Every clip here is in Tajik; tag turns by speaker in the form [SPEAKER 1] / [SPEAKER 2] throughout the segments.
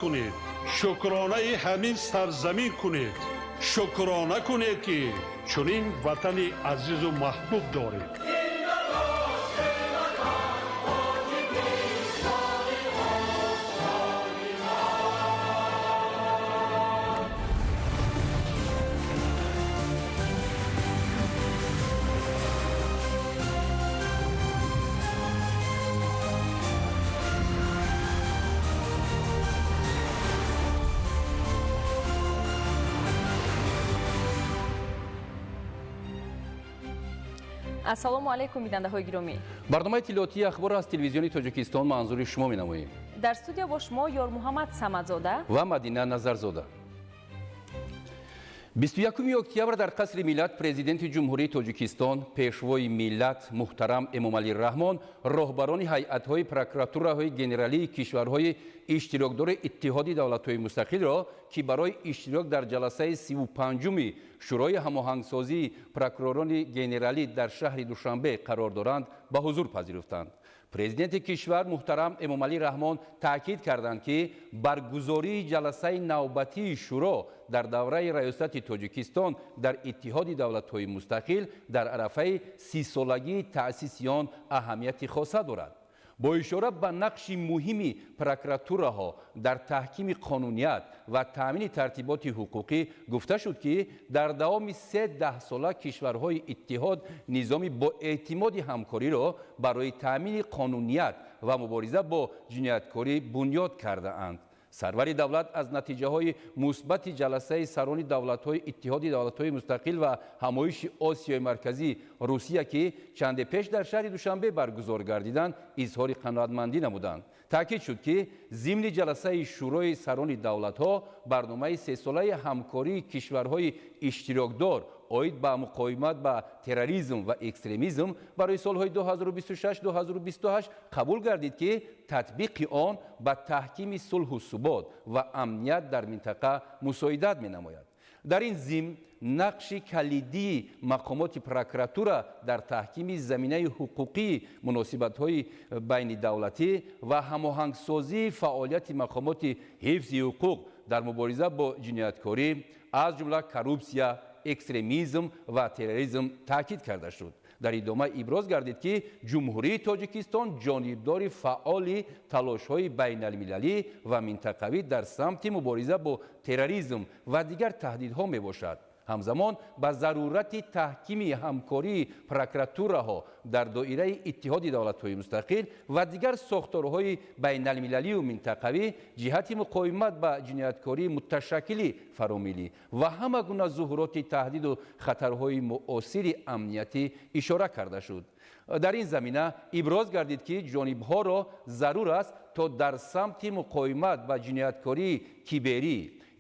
[SPEAKER 1] کنید، شکرانه همین سرزمین کنید، شکرانه کنید که چنین وطن عزیز و محبوب دارید.
[SPEAKER 2] ассалому алайкум бинандаҳои гиромӣ.
[SPEAKER 3] барномаи тилоотии ахбор аз телевизиони тоҷикистон манзури шумо менамоем.
[SPEAKER 2] дар студия бо шумо ёрмуҳаммад самадзода
[SPEAKER 3] ва мадина назарзода. 21 октябр дар қасри миллат президенти ҷумҳурии тоҷикистон, пешвои миллат муҳтарам Эмомалӣ Раҳмон, роҳбарони ҳайатҳои прокуратураҳои генералии кишварҳои иштирокдори иттиҳоди давлатҳои мустақилро, ки барои иштирок дар ҷаласаи 35-уми шӯрои ҳамоҳангсозии прокуророни генералӣ дар шаҳри Душанбе қарор доранд, ба ҳузур пазируфтанд. президенти кишвар муҳтарам Эмомалӣ Раҳмон таъкид карданд, ки баргузории ҷаласаи навбатии шӯро дар давраи раёсати Тоҷикистон дар иттиҳоди давлатҳои мустақил дар арафаи 30-солагии таъсиси он аҳамияти хоса дорад. бо ишора ба нақши муҳими прокуратураҳо дар таҳкими қонуният ва таъмини тартиботи ҳуқуқӣ гуфта шуд, ки дар давоми 3 сола кишварҳои иттиҳод низоми боэътимоди ҳамкориро барои таъмини қонуният ва мубориза бо ҷинояткорӣ бунёд кардаанд. сарвари давлат аз натиҷаҳои мусбати ҷаласаи сарони давлатҳои иттиҳоди давлатҳои мустақил ва ҳамоиши Осиёи марказӣ Русия, ки чанде пеш дар шаҳри Душанбе баргузор гардиданд, изҳори қаноатмандӣ намуданд. таъкид шуд, ки зимни ҷаласаи шӯрои сарони давлатҳо барномаи 3-солаи ҳамкории кишварҳои иштирокдор оид ба муқовимат ба терроризм ва экстремизм барои солҳои 2026-2028 қабул гардид, ки татбиқи он ба таҳкими сулҳу субот ва амният дар минтақа мусоидат менамояд. дар ин зимн нақши калидии мақомоти прокуратура дар таҳкими заминаи ҳуқуқии муносибатҳои байнидавлатӣ ва ҳамоҳангсозии фаъолияти мақомоти ҳифзи ҳуқуқ дар мубориза бо ҷинояткорӣ, аз ҷумла коррупсия, экстремизм ва терроризм таъкид карда шуд. дар идома иброз гардид, ки ҷумҳурии Тоҷикистон ҷонибдори фаъоли талошҳои байналмилалӣ ва минтақавӣ дар самти мубориза бо терроризм ва дигар таҳдидҳо мебошад. ҳамзамон ба зарурати таҳкими ҳамкории прокуратураҳо дар доираи иттиҳоди давлатҳои мустақил ва дигар сохторҳои байналмилалию минтақавӣ ҷиҳати муқовимат ба ҷинояткории муташаккили фаромилӣ ва ҳама гуна зуҳуроти таҳдиду хатарҳои муосири амниятӣ ишора карда шуд. дар ин замина иброз гардид, ки ҷонибҳоро зарур аст, то дар самти муқовимат ба ҷинояткории киберӣ,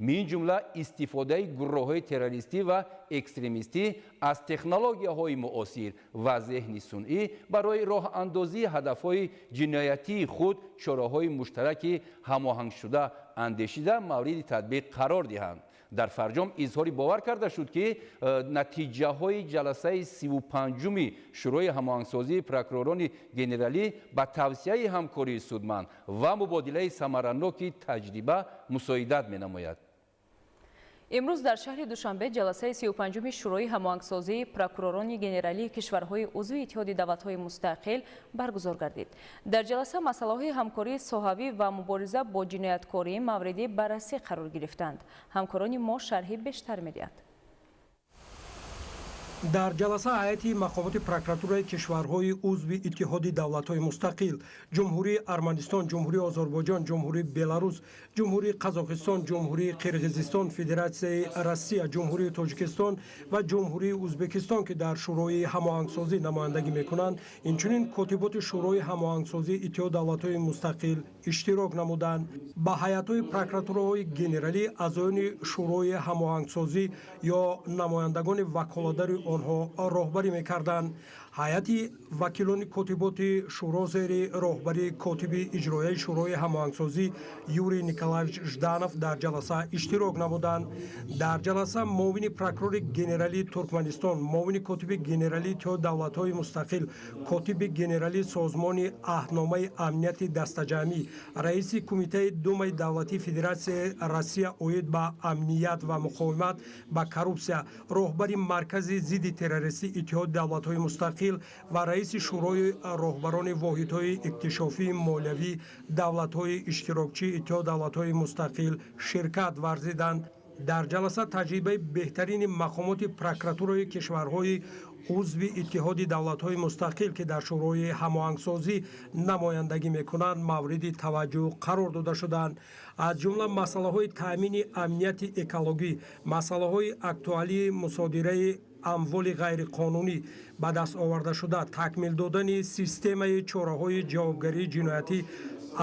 [SPEAKER 3] мин ҷумла истифодаи гурӯҳҳои террористӣ ва экстремистӣ аз технологияҳои муосир ва зеҳни сунъӣ барои роҳандозии ҳадафҳои ҷиноятии худ чораҳои муштараки ҳамоҳангшуда андешида мавриди татбиқ қарор диҳанд. дар фарҷом изҳори бовар карда шуд, ки натиҷаҳои ҷаласаи 35-уми шӯрои ҳамоҳангсозии прокуророни генералӣ ба тавсияи ҳамкории судманд ва мубодилаи самараноки таҷриба мусоидат менамояд.
[SPEAKER 2] имрӯз дар шаҳри Душанбе ҷаласаи 35-уми шӯрои ҳамоҳангсозии прокуророни генералии кишварҳои узви иттиҳоди давлатҳои мустақил баргузор гардид. дар ҷаласа масъалаҳои ҳамкории соҳавӣ ва мубориза бо ҷинояткорӣ мавриди баррасӣ қарор гирифтанд. ҳамкорони мо шарҳи бештар медиҳанд.
[SPEAKER 4] дар ҷаласа ҳайати мақомоти прокуратураи кишварҳои узви иттиҳоди давлатҳои мустақил, ҷумҳурии Арманистон, ҷумҳурии Озарбойҷон, ҷумҳурии Беларус, ҷумҳурии Қазоқистон, ҷумҳурии Қирғизистон, Федератсияи Россия, ҷумҳурии Тоҷикистон ва ҷумҳурии Ӯзбекистон, ки дар шӯрои ҳамоҳангсозӣ намояндагӣ мекунанд, инчунин котиботи шӯрои ҳамоҳангсозии иттиҳоди давлатҳои мустақил иштирок намуданд. ба ҳайатҳои прокуратураҳои генералӣ, аъзоёни шӯрои ҳамоҳангсозӣ ё намояндагони ваколатдари онҳо роҳбарӣ мекарданд. ҳайати вакилони котиботи шӯро зери роҳбари котиби иҷроияи шӯрои ҳамоҳангсозӣ Юрий Николаевич Жданов дар ҷаласа иштирок намуданд. Дар ҷаласа муовини прокурори генералии Туркманистон, муовини котиби генералии Иттиҳоди давлатҳои мустақил, котиби генералии созмони аҳдномаи амнияти дастаҷамъӣ, раиси кумитаи думаи давлатии Федератсияи Россия оид ба амният ва муқовимат ба коррупсия, роҳбари маркази зидди террористӣ Иттиҳоди давлатҳои мустақил ва раиси шӯрои роҳбарони воҳидҳои иктишофии молиявии давлатҳои иштирокчии Иттиҳоди давлатҳои мустақил ширкат варзиданд. дар ҷаласа таҷрибаи беҳтарини мақомоти прокуратураи кишварҳои узви Иттиҳоди давлатҳои мустақил ки дар шӯрои ҳамоҳангсозӣ намояндагӣ мекунанд мавриди таваҷҷӯҳ қарор дода шуданд. аз ҷумла масъалаҳои таъмини амнияти экологӣ, масъалаҳои актуалии мусодираи амволи ғайриқонунӣ ба даст овардашуда, такмил додани системаи чораҳои ҷавобгарии ҷиноятӣ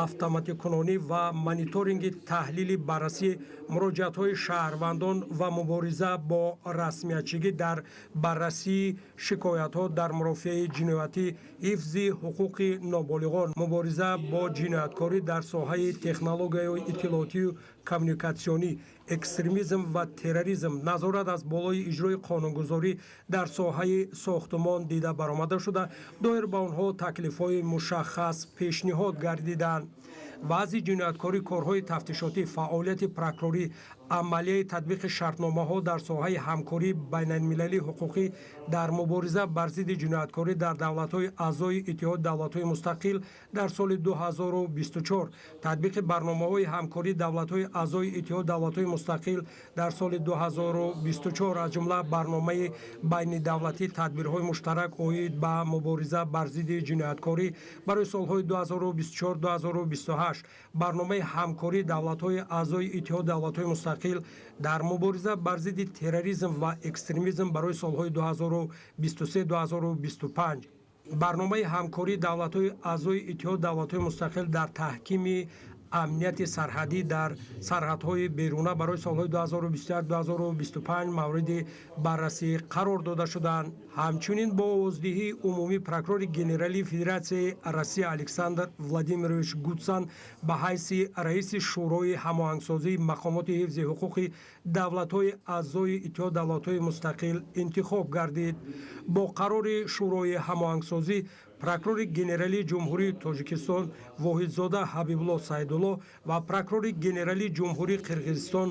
[SPEAKER 4] автоматикунонӣ ва мониторинги таҳлили баррасии муроҷиатҳои шаҳрвандон ва мубориза бо расмиятчигӣ дар баррасии шикоятҳо дар мурофиаи ҷиноятӣ, ҳифзи ҳуқуқи ноболиғон, мубориза бо ҷинояткорӣ дар соҳаи технологияҳои иттилоотию коммуникатсионӣ, экстремизм ва терроризм, назорат аз болои иҷрои қонунгузорӣ дар соҳаи сохтумон дида баромада шуда, доир ба онҳо таклифҳои мушаххас пешниҳод гардиданд. вазъи ҷинояткорӣ, корҳои тафтишотӣ, фаъолияти прокурорӣ, амалияи татбиқи шартномаҳо дар соҳаи ҳамкории байналмилалии ҳуқуқӣ дар мубориза бар зидди ҷинояткорӣ дар давлатҳои аъзои Иттиҳоди давлатҳои мустақил дар соли 2024, татбиқи барномаҳои ҳамкории давлатҳои аъзои Иттиҳоди давлатҳои мустақил дар соли 2024, аз ҷумла барномаи байнидавлатии тадбирҳои муштарак оид ба мубориза бар зидди ҷинояткорӣ барои солҳои 2024-2028, барномаи ҳамкории давлатҳои аъзои Иттиҳоди давлатҳои мустақил дар мубориза бар зидди терроризм ва экстремизм барои солҳои 2023-2025, барномаи ҳамкории давлатҳои аъзои Иттиҳоди давлатҳои мустақил дар таҳкими амнияти сарҳадӣ дар сарҳадҳои беруна барои солҳои 2021-2025 мавриди баррасӣ қарор дода шуданд. ҳамчунин бо овоздиҳии умумии прокурори генералии Федератсияи Россия Александр Владимирович Гутсан ба ҳайси раиси шӯрои ҳамоҳангсозии мақомоти ҳифзи ҳуқуқи давлатҳои аъзои Иттиҳоди давлатҳои мустақил интихоб гардид. бо қарори шӯрои ҳамоҳангсозӣ прокурори генералии ҷумҳурии Тоҷикистон Воҳидзода Ҳабибулло Саидулло ва прокурори генералии ҷумҳурии Қирғизистон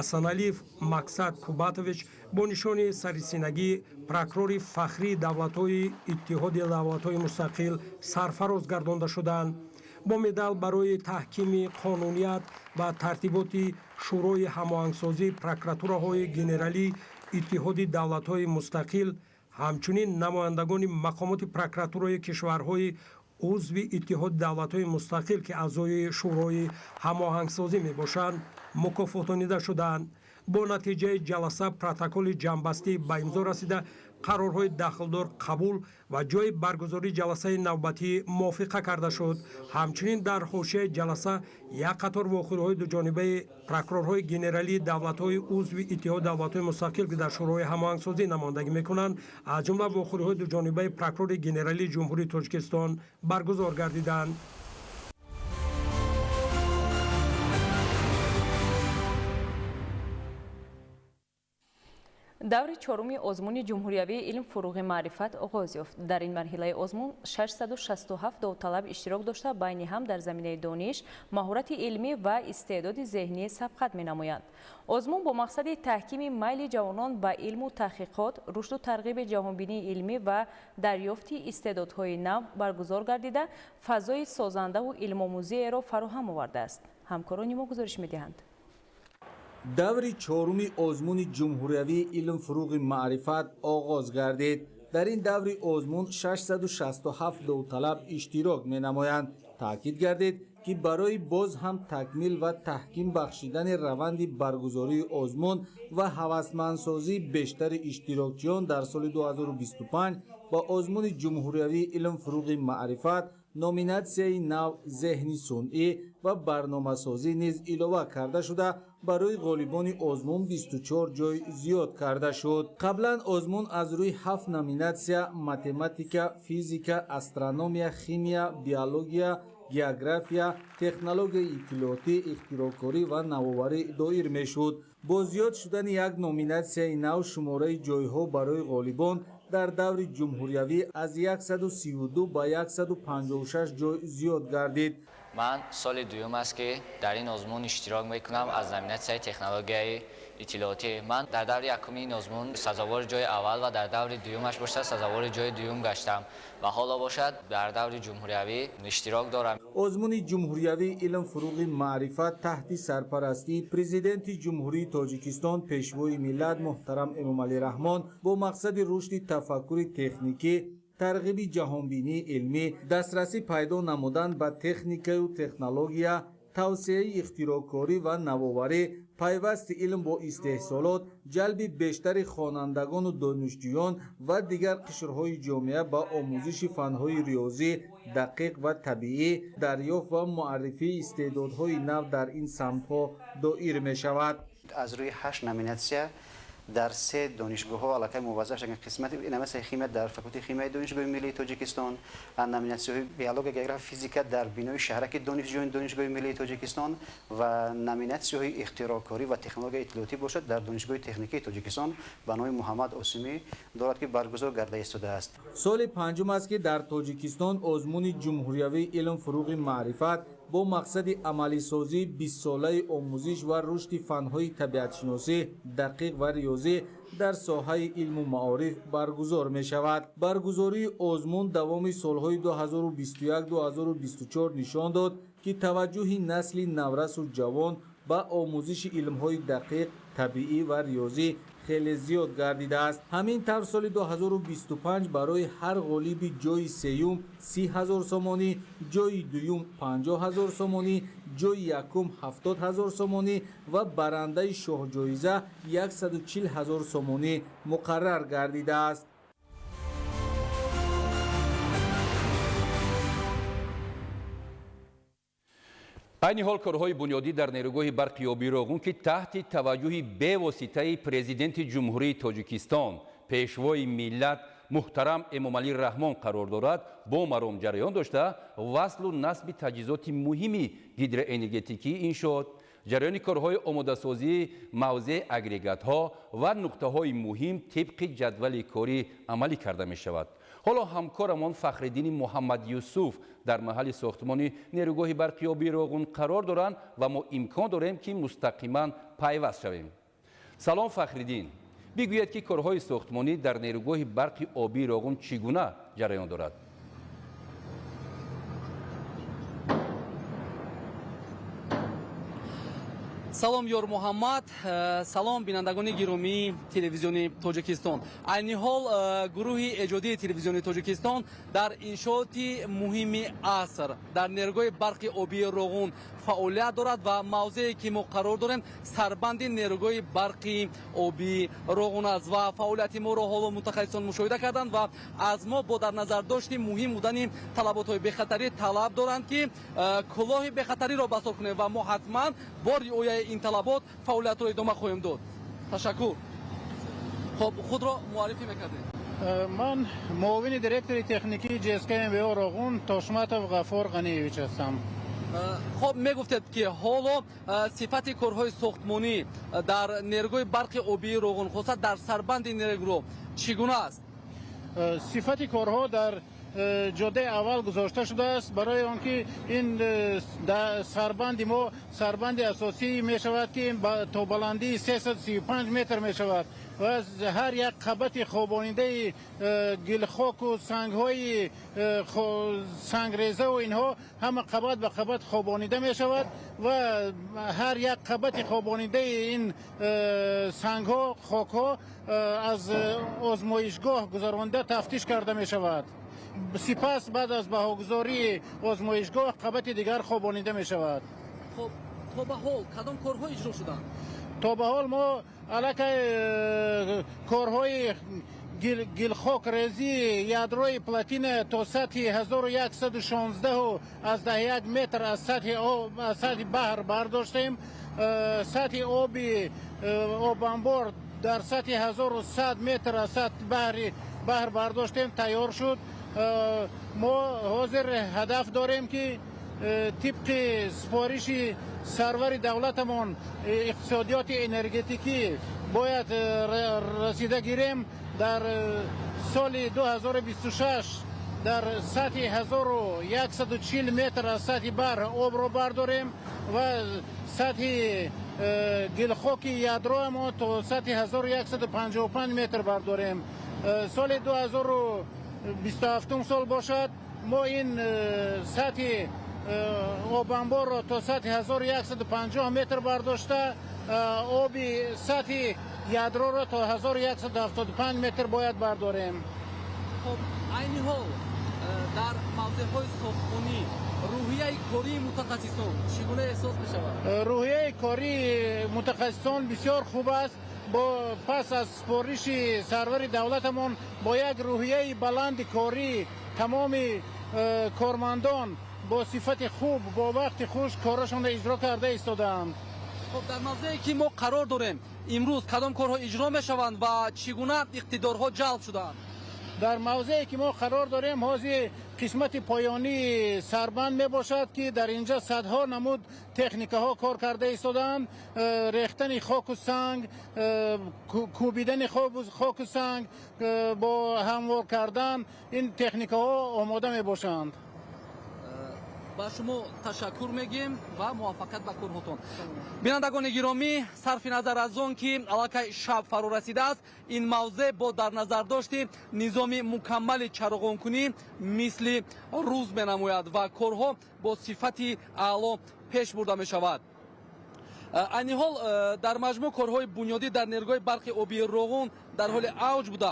[SPEAKER 4] Асаналиев Мақсад Кубатович бо нишони сарисинагӣ прокурори фахрии давлатҳои Иттиҳоди давлатҳои мустақил сарфароз гардонда шуданд. бо медал барои таҳкими қонуният ва тартиботи шӯрои ҳамоҳангсозӣ прокуратураҳои генералии Иттиҳоди давлатҳои мустақил, ҳамчунин намояндагони мақомоти прокуратураи кишварҳои узви Иттиҳоди давлатҳои мустақил ки аъзои шӯрои ҳамоҳангсозӣ мебошанд мукофотонида шуданд. бо натиҷаи ҷаласа протоколи ҷамъбастӣ ба имзо расида, қарорҳои дахлдор қабул ва ҷои баргузории ҷаласаи навбатӣ мувофиқа карда шуд. ҳамчунин дар ҳошияи ҷаласа як қатор вохӯриҳои дуҷонибаи прокурорҳои генералии давлатҳои узви Иттиҳоди давлатҳои мустақил ки дар шӯрои ҳамоҳангсозӣ намояндагӣ мекунанд, аз ҷумла вохӯриҳои дуҷонибаи прокурори генералии ҷумҳурии Тоҷикистон баргузор гардиданд.
[SPEAKER 2] даври чоруми озмуни ҷумҳуриявии илм-фуруғи маърифат оғоз ёфт. дар ин марҳилаи озмун 667 довталаб иштирок дошта байни ҳам дар заминаи дониш, маҳорати илмӣ ва истеъдоди зеҳнӣ сабқат менамоянд. озмун бо мақсади таҳкими майли ҷавонон ба илму таҳқиқот, рушду тарғиби ҷаҳонбинии илмӣ ва дарёфти истеъдодҳои нав баргузор гардида, фазои созандаву илмомӯзиеро фароҳам овардааст. ҳамкорони мо гузориш медиҳанд.
[SPEAKER 5] даври чоруми озмуни ҷумҳуриявии илм-фуруғи маърифат оғоз гардид. дар ин даври озмун 667 довталаб иштирок менамоянд. таъкид гардид ки барои боз ҳам такмил ва таҳким бахшидани раванди баргузории озмун ва ҳавасмандсозии бештари иштирокчиён дар соли 2025 ба озмуни ҷумҳуриявии илм-фуруғи маърифат номинатсияи нав зеҳни сунъӣ ва барномасозӣ низ илова карда шуда барои ғолибони озмун 24 ҷой зиёд карда шуд. қаблан озмун аз рӯи 7 номинатсия математика, физика, астрономия, химия, биология, география, технологияи иттилоотӣ, ихтироъкорӣ ва навоварӣ доир мешуд. бо зиёд шудани як номинатсияи нав шумораи ҷойҳо барои ғолибон дар даври ҷумҳуриявӣ аз 132 ба 156 ҷой зиёд гардид.
[SPEAKER 6] ман соли дуюм аст ки дар ин озмун иштирок мекунам аз номинатсияи технологияи иттилоотӣ. ман дар даври якуми ин озмун сазовори ҷои аввал ва дар даври дуюмаш бошад сазовори ҷои дуюм гаштам ва ҳоло бошад дар даври ҷумҳуриявӣ иштирок дорам.
[SPEAKER 5] озмуни ҷумҳуриявӣ илм фуруғи маърифат таҳти сарпарастии президенти ҷумҳурии Тоҷикистон пешвои миллат муҳтарам Эмомалӣ Раҳмон бо мақсади рушди тафаккури техникӣ, тарғиби ҷаҳонбинии илмӣ, дастрасӣ пайдо намудан ба техникаю технология, тавсеяи ихтироъкорӣ ва навоварӣ, пайвасти илм бо истеҳсолот, ҷалби бештари хонандагону донишҷӯён ва дигар қишрҳои ҷомеа ба омӯзиши фанҳои риёзӣ дақиқ ва табиӣ, дарёфт ва муаррифии истеъдодҳои нав дар ин самтҳо доир мешавад.
[SPEAKER 7] аз рӯи 8 номинатсия дар 3 донишгоҳҳо аллакай муваззаф шуданд. қисмати номинатсияи химия дар факултаи химияи донишгоҳи миллии Тоҷикистон, номинатсияҳои биология, география, физика дар бинои шаҳраки донишҷӯёни донишгоҳи миллии Тоҷикистон ва номинатсияҳои ихтироъкорӣ ва технологияи иттилоотӣ бошад дар донишгоҳи техникии Тоҷикистон ба номи Муҳаммад Осимӣ дорад ки баргузор гарда истодааст.
[SPEAKER 5] соли панҷум аст ки дар Тоҷикистон озмуни ҷумҳуриявии илм фуруғи маърифат бо мақсади амалисозии 20-солаи омӯзиш ва рушди фанҳои табиатшиносӣ, дақиқ ва риёзӣ дар соҳаи илму маориф баргузор мешавад. баргузории озмун давоми солҳои 2021-2024 нишон дод ки таваҷҷӯҳи насли наврасу ҷавон ба омӯзиши илмҳои дақиқ, табиӣ ва риёзӣ хеле зиёд гардидааст. ҳамин тавр соли 2025 барои ҳар ғолиби ҷойи сеюм 30 000 сомонӣ, ҷойи дуюм 50 000 сомонӣ, ҷойи якум 70 000 сомонӣ ва барандаи шоҳҷоиза 140 000 сомонӣ муқаррар гардидааст.
[SPEAKER 3] айни ҳол корҳои бунёдӣ дар нерӯгоҳи барқи обии Роғун ки таҳти таваҷҷӯҳи бевоситаи президенти ҷумҳурии Тоҷикистон пешвои миллат муҳтарам Эмомалӣ Раҳмон қарор дорад, бо маром ҷараён дошта васлу насби таҷҳизоти муҳими гидроэнергетикӣ иншоот, ҷараёни корҳои омодасозии мавзеъ агрегатҳо ва нуқтаҳои муҳим тибқи ҷадвали корӣ амалӣ карда мешавад. ҳоло ҳамкорамон Фахриддини Муҳаммад Юсуф дар маҳалли сохтмони нерӯгоҳи барқи обии Роғун қарор доранд ва мо имкон дорем ки мустақиман пайваст шавем. салом Фахриддин, бигӯед ки корҳои сохтмонӣ дар нерӯгоҳи барқи обии Роғун чӣ гуна ҷараён дорад?
[SPEAKER 8] салом ёр муҳаммад, салом бинандагони гиромии телевизиони Тоҷикистон. айни ҳол гурӯҳи эҷодии телевизиони Тоҷикистон дар иншооти муҳими аср дар нерӯгоҳи барқи обии Роғун фаъолият дорад ва мавзее ки мо қарор дорем сарбанди нерӯгоҳи барқи обии Роғун аст ва фаъолияти моро ҳоло мутахассисон мушоҳида карданд ва аз мо бо дар назар дошти муҳим будани талаботҳои бехатарӣ талаб доранд ки кӯлоҳи бехатариро басор кунем ва мо ҳатман бо риояи ин талабот фаъолиятро идома хоҳем дод. ташаккур. хоб худро муаррифӣ мекардед.
[SPEAKER 9] ман муовини директори техникии ҷСК МВО Роғун Тошматов Ғаффор Ғаниевич ҳастам.
[SPEAKER 8] хоб мегуфтед ки ҳоло сифати корҳои сохтмонӣ дар нерӯгоҳи барқи обии Роғун хоса дар сарбанди нерӯро чӣ гуна аст?
[SPEAKER 9] сифати корҳо дар ҷоддаи аввал гузошта шудааст барои он ки ин сарбанди мо сарбанди асосӣ мешавад ки то баландии 335 метр мешавад ва ҳар як қабати хобонидаи гилхоку сангҳои сангрезаву инҳо ҳама қабат ба қабат хобонида мешавад ва ҳар як қабати хобонидаи ин сангҳо хокҳо аз озмоишгоҳ гузаронида тафтиш карда мешавад. сипас баъд аз баҳогузории озмоишгоҳ қабати дигар хобонида мешавад.
[SPEAKER 8] хоб то ба ҳол кадом корҳо иҷро шуданд?
[SPEAKER 9] то ба ҳол мо аллакай корҳои گلخاک ریزی یادروی پلاتین تا سطح 1116 و از 1 متر از سطح بحر برداشتیم. سطح آب انبار در سطح 1100 متر از سطح بحر برداشتیم، تیار شد. ما حاضر هدف داریم که طبق سپارش سرور دولتمون اقتصادیات انرژتیکی باید رسیده گیریم. در سال 2026 در سطح 1140 متر از سطح بحر آب رو برداریم و سطح گلخاک یادرو ما تا سطح 1155 متر برداریم. سال 2027 سال باشد ما این سطح آب انبار را تا سطح 1150 متر برداشته، آب سطح یادرو را تا 1175 متر باید برداریم.
[SPEAKER 8] خب عین حال در موضوعهای ساختمانی روحیه کاری متخصصان چگونه احساس می‌شود؟
[SPEAKER 9] روحیه کاری متخصصان بسیار خوب است. پس از سپارش سرور دولتمون با یک روحیه بلند کاری تمام کارمندان با صفت خوب با وقت خوش کارشون اجرا کرده ایستادند.
[SPEAKER 8] خب در موضوعی که ما قرار داریم امروز کدام کارها اجرا میشوند و چگونه اقتدارها جلب شدند؟
[SPEAKER 9] در موضعی که ما قرار داریم حاضر قسمت پایانی سربند می باشد که در اینجا صدها نمود تکنیکه ها کار کرده ایستادند. ریختن خاک و سنگ، کوبیدن خاک و سنگ، با هموار کردن، این تکنیکه ها آماده می باشند.
[SPEAKER 8] با شما تشکر میگیم و موفقیت به کارهاتون. بینندگان گرامی، صرف نظر از آن که علاقه شب فرو رسیده است، این موضوع با در نظر داشتی نظام مکمل چراغانکنی مثل روز بنماید و کارها با صفت اعلی پیش برده می شود. این حال در مجموع کارهای بنیادی در نیروگاه برق آبی روغن در حال اوج بوده.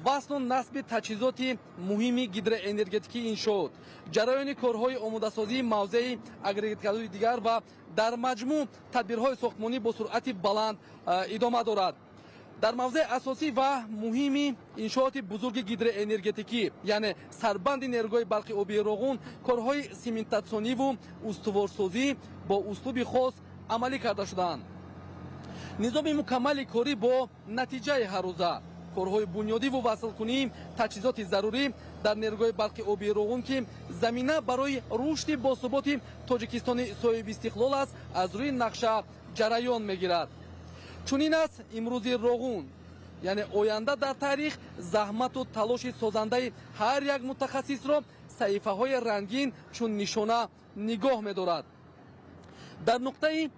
[SPEAKER 8] وصل و نصب تجهیزات مهم گیدروانرژتیکی این شد. جریان کارهای آماده‌سازی موضع اگریگات‌های دیگر و در مجموع تدبیرهای ساختمانی با سرعت بلند ادامه دارد. در موضع اساسی و مهمی انشاءات بزرگ گیدروانرژتیکی یعنی سربند نیروگاه برق آبی روغن کارهای سیمنتاسیونی و استوارسازی با اسلوب خاص عملی کرده شدند. نظام مکمل کاری با نتیجه هر روزه کارهای بنیادی و وصل کنی تجهیزات ضروری در نیروگاه برق آبی روغن که زمینه برای رشد باثبات تاجیکستان صاحب استقلال است از روی نقشه جریان میگیرد. چنین است امروزی روغن یعنی آینده در تاریخ زحمت و تلاش سازنده هر یک متخصص را صحیفه های رنگین چون نشانه نگاه می‌دارد. در نقطه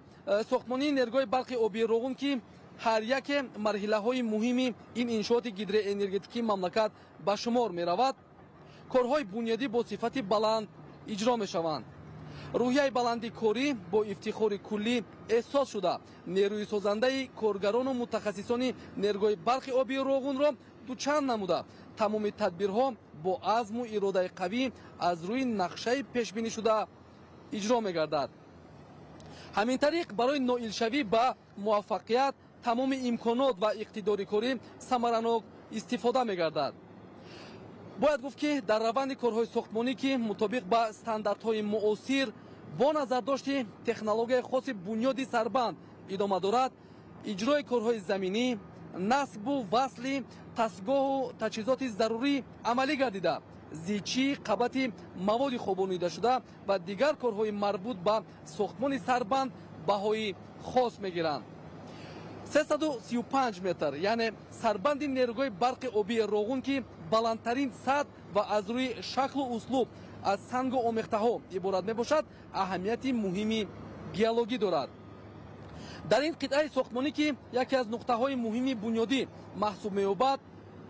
[SPEAKER 8] ساختمانی نیروگاه برق آبی روغن که هر یک مرحله های مهمی این انشاءات گیدروانرژتیکی مملکت به شمار می رود، کارهای بنیادی با صفت بلند اجرا می شوند. روحیه بلندی کاری با افتخار کلی احساس شده. نیروی سازنده کارگران و متخصصان نیروگاه برق آبی روغن را دوچند نموده تمام تدبیرها با عزم و اراده قوی از روی نقشه پیش بینی شده اجرا می گردد. همین طریق برای نائل شوی به موفقیت تمام امکانات و اقتداری کاری ثمراناک استفاده می گردد. باید گفت که در روند کارهای ساختمانی که مطابق به استانداردهای معاصر با نظر داشتی تکنولوژی خاص بنیادی سربند ادامه دارد، اجرای کارهای زمینی، نصب و وصل دستگاه و تجهیزات ضروری عملی گردیده، زیچی قبط مواد خوابانیده شده و دیگر کارهای مربوط به ساختمان سربند بهای خاص میگیرند. 335 متر یعنی سربند نیروگاه برق آبی روغن که بلندترین سطح و از روی شکل و اسلوب از سنگ و آمیخته ها عبارت می باشد اهمیت مهمی بیولوژی دارد. در این قطعه ساختمانی که یکی از نقطه های مهمی بنیادی محسوب می یابد،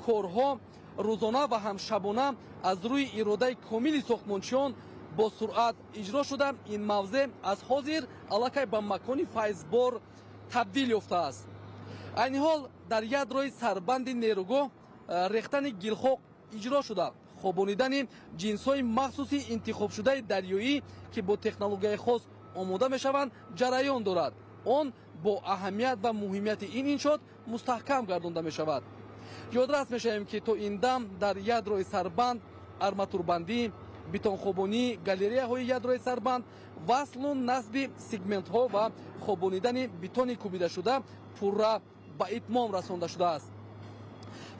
[SPEAKER 8] کارها روزانه و هم شبانه از روی اراده کامل ساختمانچیان با سرعت اجرا شده. این موضوع از حاضر علاقه به مکان فیضبار تبدیل یافته است. این حال در یادروی سربند نیروگاه ریختن گلخاک اجرا شده. خوابانیدن جنس‌های مخصوصی انتخاب شده دریایی که با تکنولوژی خاص آماده می‌شوند جریان دارد. آن با اهمیت و مهمیت این انشاءات مستحکم گردانده می‌شود. ёдрас мешавем ки то ин дам дар ядрои сарбанд, арматурбандӣ, бетонхобонӣ, галереяҳои ядрои сарбанд, васлу насби сегментҳо ва хобонидани бетони кӯбидашуда пурра ба итмом расонда шудааст.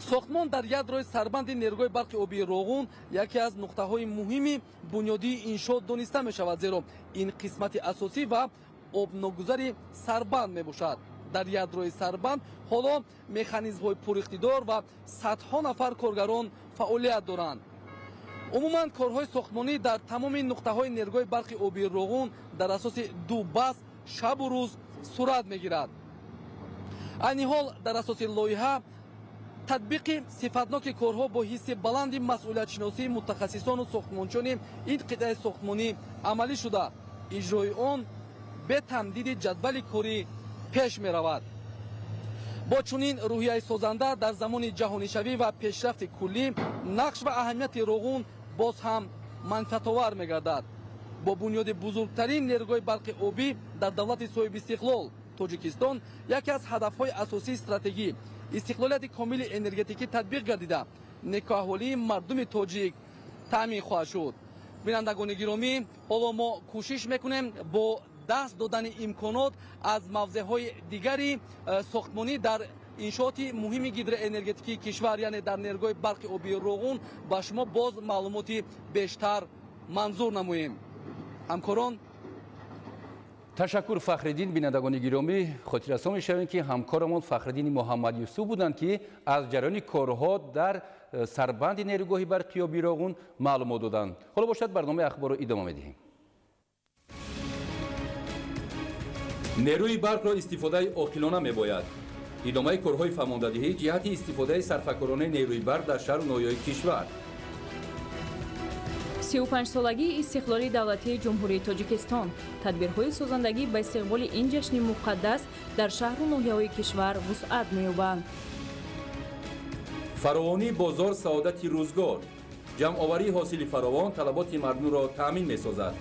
[SPEAKER 8] сохтмон дар ядрои сарбанди нерӯҳои барқи обии Роғун яке аз нуқтаҳои муҳими бунёдии иншоот дониста мешавад, зеро ин қисмати асосӣ ва обногузари сарбанд мебошад. дар ядрои сарбанд ҳоло механизмҳои пуриқтидор ва садҳо нафар коргарон фаъолият доранд. умуман корҳои сохтмонӣ дар тамоми нуқтаҳои нерӯҳои барқи обии Роғун дар асоси ду бас шабу рӯз сурат мегирад. айни ҳол дар асоси лоиҳа татбиқи сифатноки корҳо бо ҳисси баланди масъулиятшиносии мутахассисону сохтмончони ин қитъаи сохтмонӣ амалӣ шуда, иҷрои он бе тамдиди ҷадвали корӣ пеш меравад. бо чунин рӯҳияи созанда дар замони ҷаҳонишавӣ ва пешрафти куллӣ нақш ва аҳамияти Роғун боз ҳам манфиатовар мегардад. бо бунёди бузургтарин нерӯҳои барқи обӣ дар давлати соҳиби истиқлол Тоҷикистон яке аз ҳадафҳои асосии стратегӣ истиқлолияти комили энергетикӣ татбиқ гардида некоаҳволии мардуми тоҷик таъмин хоҳад шуд. бинандагони гиромӣ, ҳоло мо кӯшиш мекунем бо даст додани имконот аз мавзеъҳои дигари сохтмонӣ дар иншооти муҳими гидроэнергетикии кишвар, яъне дар нерӯҳои барқи обии Роғун ба шумо боз маълумоти бештар манзур намоем. ҳамкорон,
[SPEAKER 3] ташаккур Фахриддин. бинандагони гиромӣ, хотиррасон мешавем ки ҳамкорамон Фахриддини Муҳаммад Юсуф буданд ки аз ҷараёни корҳо дар сарбанди нерӯгоҳи барқи обии Роғун маълумот доданд. ҳоло бошад барномаи ахборро идома медиҳем. нерӯи барқро истифодаи оқилона мебояд. идомаи корҳои фаҳмондадиҳӣ ҷиҳати истифодаи сарфакоронаи нерӯи барқ дар шаҳру ноҳияҳои кишвар.
[SPEAKER 2] 35-солагии истиқлоли давлатии ҷумҳурии Тоҷикистон. тадбирҳои созандагӣ ба истиқболи ин ҷашни муқаддас дар шаҳру ноҳияҳои кишвар вусъат меёбанд.
[SPEAKER 3] фаровонии бозор саодати рӯзгор. ҷамъоварии ҳосили фаровон талаботи мардумро таъмин месозад.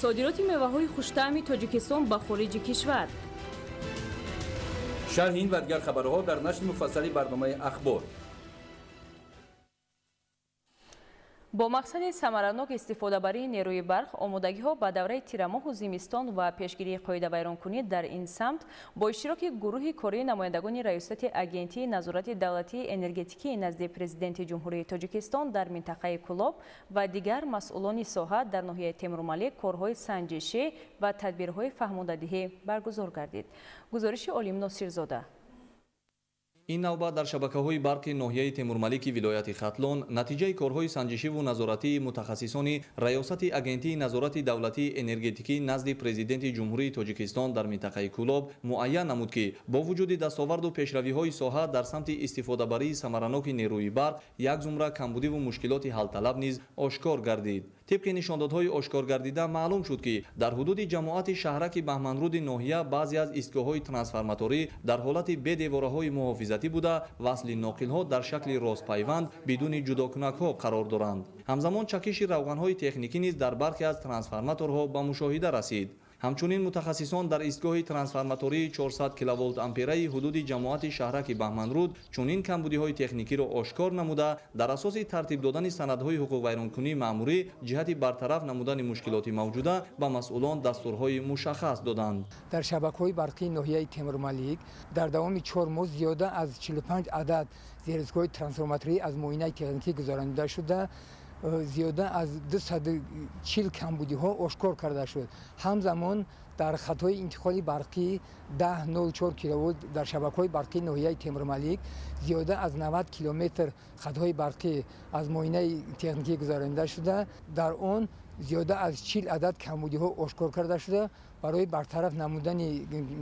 [SPEAKER 2] содироти меваҳои хуштаъми Тоҷикистон ба хориҷи кишвар.
[SPEAKER 3] шарҳи ин ва дигар хабарҳо дар нашри муфассали барномаи ахбор.
[SPEAKER 2] бо мақсади самаранок истифодабарии нерӯи барқ, омодагиҳо ба давраи тирамоҳу зимистон ва пешгирии қоидавайронкунӣ дар ин самт бо иштироки гурӯҳи кории намояндагони раёсати агентии назорати давлатии энергетикии назди президенти ҷумҳурии Тоҷикистон дар минтақаи Кӯлоб ва дигар масъулони соҳа дар ноҳияи Темурмалик корҳои санҷишӣ ва тадбирҳои фаҳмондадиҳӣ баргузор гардид. гузориши Олим Носирзода.
[SPEAKER 10] ин навбат дар шабакаҳои барқи ноҳияи Темурмалики вилояти Хатлон натиҷаи корҳои санҷишиву назоратии мутахассисони раёсати агентии назорати давлатии энергетикӣ назди президенти ҷумҳурии Тоҷикистон дар минтақаи Кӯлоб муайян намуд ки бо вуҷуди дастоварду пешравиҳои соҳа дар самти истифодабарии самараноки нерӯи барқ як зумра камбудиву мушкилоти ҳалталаб низ ошкор гардид. طبق نشاندادهای آشکار گردیده معلوم شد که در حدود جماعت شهرک بهمنرود ناحیه بعضی از ایستگاه‌های ترانسفورماتوری در حالت بی دیواره‌های محافظتی بوده وصل ناقل‌ها در شکل راستپیوند بدون جداکنک‌ها قرار دارند. همزمان چکش روغن‌های تکنیکی نیز در برخی از ترانسفورماتورها به مشاهده رسید. همچنین متخصصان در ایستگاه ترانسفورماتوری 400 کیلوولت آمپری حدود جماعت شهرک بهمنرود چنین کمبودی‌های تکنیکی را آشکار نموده در اساس ترتیب دادن سندهای حقوق ویرانکنی مأموری جهت برطرف نمودن مشکلات موجوده به مسئولان دستورهای مشخص دادند.
[SPEAKER 11] در شبکه‌های برقی ناحیه تیمورملیک در دوام 4 ماه زیاده از 45 عدد زیرسازهای ترانسفورماتوری از معاینه تکنیکی گذرانده شده زیاده از 240 کمبودی ها آشکار کرده شد. همزمان در خطهای انتقال برقی 1004 کیلوولت در شبکه‌های برقی ناحیه تیمورملیک زیاده از 90 کیلومتر خطهای برقی از معاینه تکنیکی گذرانده شده. در آن زیاده از 40 عدد کمبودی ها آشکار کرده شده. برای برطرف نمودن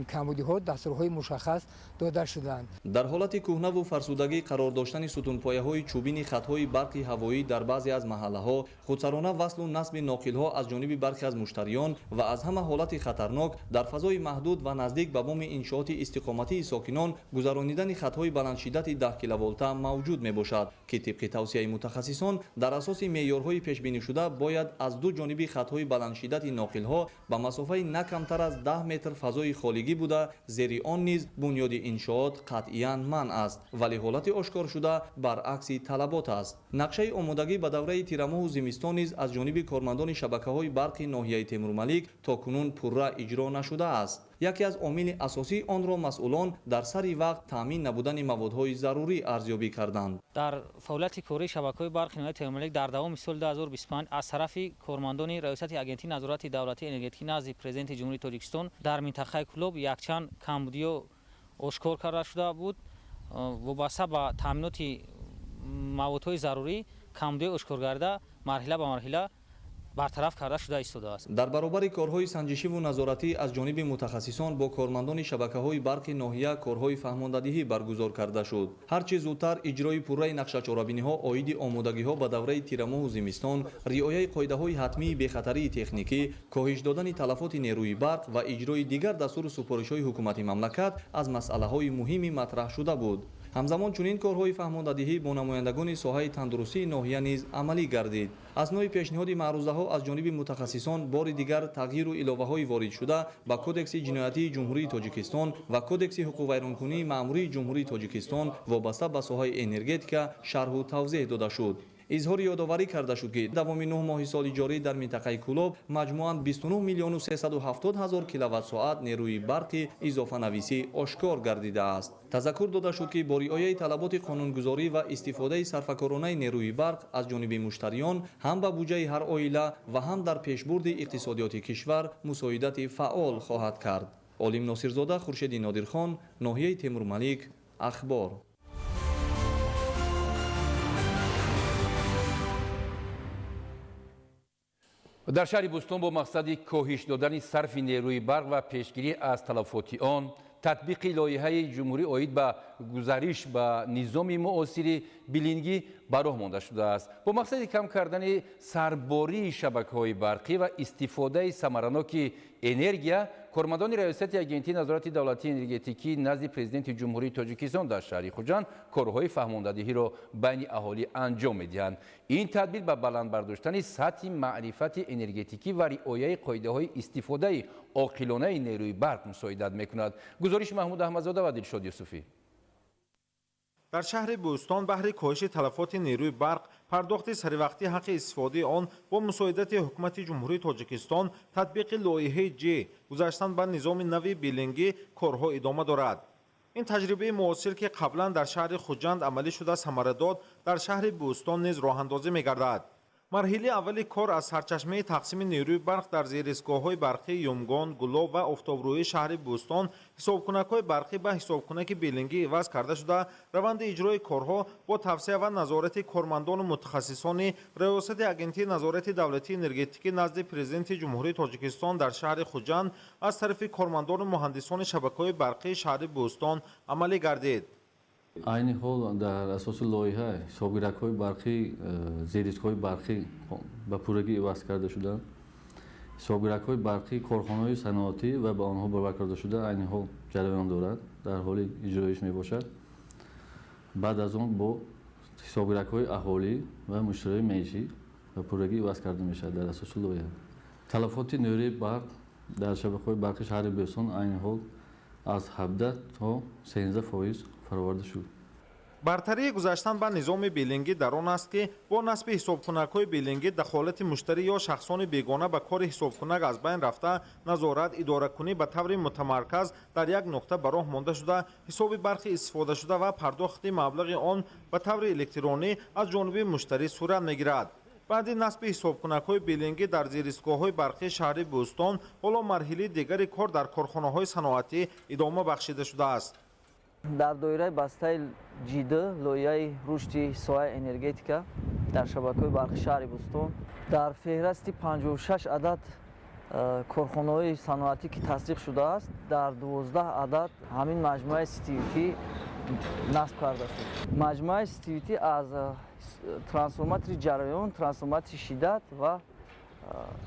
[SPEAKER 11] کمبودی ها دستورهای مشخص داده شدند.
[SPEAKER 10] در حالت کهنه و فرسودگی قرار داشتن ستونپایه‌های چوبین خطهای برقی هوایی در بعضی از محله‌ها خودسرانه وصل و نصب ناقل‌ها از جانب برخی از مشتریان و از همه حالت خطرناک در فضای محدود و نزدیک به بام انشاءات استقامتی ساکنان گذرانیدن خطهای بلند شدت 10 کیلوولت موجود میباشد که طبق توصیه متخصصان در اساس معیارهای پیش بینی شده باید از دو جانب خطهای بلند شدت ناقل‌ها به مسافه камтар аз 10 метр фазои холигӣ буда, зери он низ бунёди иншоот қатъиян манъ аст, вале ҳолати ошкоршуда баръакси талабот аст. нақшаи омодагӣ ба давраи тирамоҳу зимистон низ аз ҷониби кормандони шабакаҳои барқи ноҳияи Темурмалик то кунун пурра иҷро нашудааст. яке аз омили асосии онро масъулон дар сари вақт таъмин набудани маводҳои зарурӣ арзёбӣ карданд.
[SPEAKER 12] дар фаъолияти кории шабакаҳои барқи ноҳияи Темурмалик дар давоми соли 2025 аз тарафи кормандони раёсати агентии назорати давлатии энергетикӣ назди президенти ҷумҳурии Тоҷикистон дар минтақаи Кӯлоб якчанд камбудиё ошкор карда шуда буд. вобаста ба таъминоти маводҳои зарурӣ камбудиё ошкор гарда марҳила ба марҳила бартараф карда шуда истодааст.
[SPEAKER 10] дар баробари корҳои санҷишиву назоратӣ аз ҷониби мутахассисон бо кормандони шабакаҳои барқи ноҳия корҳои фаҳмондадиҳӣ баргузор карда шуд. ҳарчи зудтар иҷрои пурраи нақшачорабиниҳо оиди омодагиҳо ба давраи тирамоҳу зимистон, риояи қоидаҳои ҳатмии бехатарии техникӣ, коҳиш додани талафоти нерӯи барқ ва иҷрои дигар дастуру супоришҳои ҳукумати мамлакат аз масъалаҳои муҳими матраҳ шуда буд. ҳамзамон чунин корҳои фаҳмондадиҳӣ бо намояндагони соҳаи тандурустии ноҳия низ амалӣ гардид. аснои пешниҳоди маърузаҳо аз ҷониби мутахассисон бори дигар тағйиру иловаҳои ворид шуда ба кодекси ҷиноятии ҷумҳурии Тоҷикистон ва кодекси ҳуқуқвайронкунии маъмурии ҷумҳурии Тоҷикистон вобаста ба соҳаи энергетика шарҳу тавзеҳ дода шуд. изҳори ёдоварӣ карда шуд ки давоми 9 моҳи соли ҷорӣ дар минтақаи Кӯлоб маҷмуан 29 миллиону 370 ҳазор киловаттсоат нерӯи барқи изофанависӣ ошкор гардидааст. тазаккур дода шуд ки бо риояи талаботи қонунгузорӣ ва истифодаи сарфакоронаи нерӯи барқ аз ҷониби муштариён ҳам ба буҷаи ҳар оила ва ҳам дар пешбурди иқтисодиёти кишвар мусоидати фаъол хоҳад кард. Олим Носирзода, Хуршеди Нодирхон, ноҳияи Темурмалик, Ахбор.
[SPEAKER 3] дар шаҳри Бӯстон бо мақсади коҳиш додани сарфи нерӯи барқ ва пешгирӣ аз талафоти он, татбиқи лоиҳаи ҷумҳурӣ оид ба гузариш ба низоми муосири билингӣ ба роҳ монда шудааст. бо мақсади кам кардани сарбории шабакаҳои барқӣ ва истифодаи самараноки энергия, кормандони раёсати агентии назорати давлатии энергетикӣ назди президенти ҷумҳурии Тоҷикистон дар шаҳри Хуҷанд корҳои фаҳмондадиҳиро байни аҳолӣ анҷом медиҳанд. ин тадбир ба баланд бардоштани сатҳи маърифати энергетикӣ ва риояи қоидаҳои истифодаи оқилонаи нерӯи барқ мусоидат мекунад. гузориши Маҳмуд Аҳмадзода ва Дилшод Юсуфӣ.
[SPEAKER 13] дар шаҳри Бӯстон баҳри коҳиши талафоти нерӯи барқ, пардохти саривақтии ҳаққи истифодаи он бо мусоидати ҳукумати ҷумҳурии Тоҷикистон, татбиқи лоиҳаи ҷ гузаштан ба низоми нави билингӣ корҳо идома дорад. ин таҷрибаи муосир ки қаблан дар шаҳри Хуҷанд амалӣ шуда самара дод, дар шаҳри Бӯстон низ роҳандозӣ мегардад. марҳилаи аввали кор аз сарчашмаи тақсими нерӯи барқ дар зеристгоҳҳои барқии Юмгон, Гулоб ва Офтобрӯҳии шаҳри Бӯстон ҳисобкунакҳои барқӣ ба ҳисобкунаки билингӣ иваз карда шуда, раванди иҷрои корҳо бо тавсея ва назорати кормандону мутахассисони раёсати агентии назорати давлатии энергетикӣ назди президенти ҷумҳурии Тоҷикистон дар шаҳри Хуҷанд аз тарафи кормандону муҳандисони шабакаҳои барқии шаҳри Бӯстон амалӣ гардид.
[SPEAKER 14] айни ҳол дар асоси лоиҳа ҳисобгиракҳои барқӣ, зеристгоҳои барқӣ ба пуррагӣ иваз карда шуданд. ҳисобгиракҳои барқӣ корхонаҳои саноатӣ ва ба онҳо барвар карда шуда айни ҳол ҷараён дорад, дар ҳоли иҷроиш мебошад. баъд аз он бо ҳисобгиракҳои аҳолӣ ва муштариёни маишӣ ба пуррагӣ иваз карда мешавад дар асоси лоиҳа. талафоти нерӯи барқ дар шабакаҳои барқи шаҳри Бӯстон айни ҳол аз 17 то 13% фароварда шуд.
[SPEAKER 13] бартарии гузаштан ба низоми билингӣ дар он аст ки бо насби ҳисобкунакҳои билингӣ дахолати муштарӣ ё шахсони бегона ба кори ҳисобкунак аз байн рафта, назорат, идоракунӣ ба таври мутамарказ дар як нуқта ба роҳ монда шуда, ҳисоби барқи истифодашуда ва пардохти маблағи он ба таври электронӣ аз ҷониби муштарӣ сурат мегирад. баъди насби ҳисобкунакҳои билингӣ дар зеристгоҳҳои барқии шаҳри Бӯстон, ҳоло марҳилаи дигари кор дар корхонаҳои саноатӣ идома бахшида шудааст.
[SPEAKER 15] дар доираи бастаи ҷид лоиҳаи рушди соҳаи энергетика дар шабакаҳои барқи шаҳри Бӯстон дар феҳристи 56 адад корхонаҳои саноатӣ ки тасдиқ шудааст, дар 12 адад ҳамин маҷмӯаи ситивити насб карда шуд. маҷмӯаи ситивити аз трансформатори ҷараён, трансформатори шиддат ва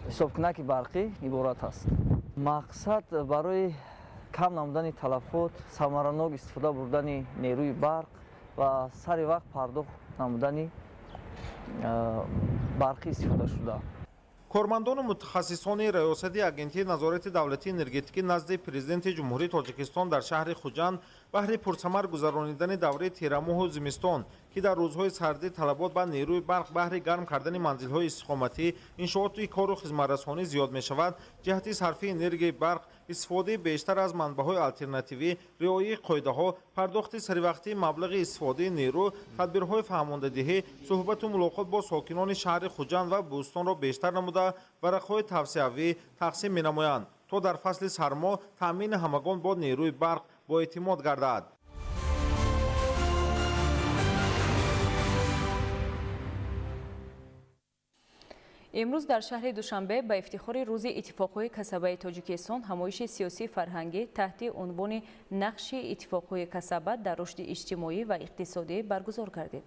[SPEAKER 15] ҳисобкунаки барқӣ иборат аст. мақсад барои кам намудани талафот, самаранок истифода бурдани нерӯи барқ ва сари вақт пардохт намудани барқи истифода шуда.
[SPEAKER 13] کارمندان و متخصصان ریاست اگنتی نظارت دولتی انرژتیکی نزد پرزیدنت جمهوری تاجیکستان در شهر خوجند بهر پرثمر گذرانیدن دوره تیرماه و زمستان که در روزهای سردی طلبات به نیروی برق بهر گرم کردن منزل‌های استقامتی، انشاءات کار و خدمت‌رسانی زیاد می‌شود، جهت صرف انرژی برق، استفاده بیشتر از منبع‌های آلترناتیوی، رعایت قاعده‌ها، پرداخت سریوقتی مبلغ استفاده نیرو، تدبیرهای فهماندهی، صحبت و ملاقات با ساکنان شهر خوجند و بوستان را بیشتر نموده ورق‌های توسعوی تقسیم می‌نمایند تا در فصل سرما تأمین همگان با نیروی برق با اعتماد گردد.
[SPEAKER 2] امروز در شهر دوشنبه به افتخار روز اتفاقهای کسبه تاجیکستان همایش سیاسی فرهنگی تحت عنوان نقش اتفاقهای کسبه در رشد اجتماعی و اقتصادی برگزار گردید.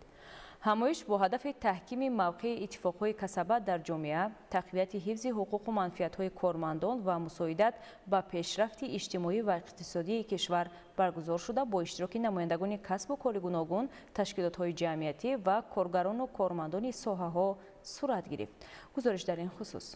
[SPEAKER 2] همایش با هدف تحکیم موقع اتفاقهای کسبه در جامعه، تقویت حفظ حقوق و منفعت‌های کارمندان و مساعدت به پیشرفت اجتماعی و اقتصادی کشور برگزار شده با اشتراک نمایندگان کسب و کار گوناگون، تشکیلات‌های جمعیتی و کارگران و کارمندان ساحه‌ها صورت گرفت. گزارش در این خصوص.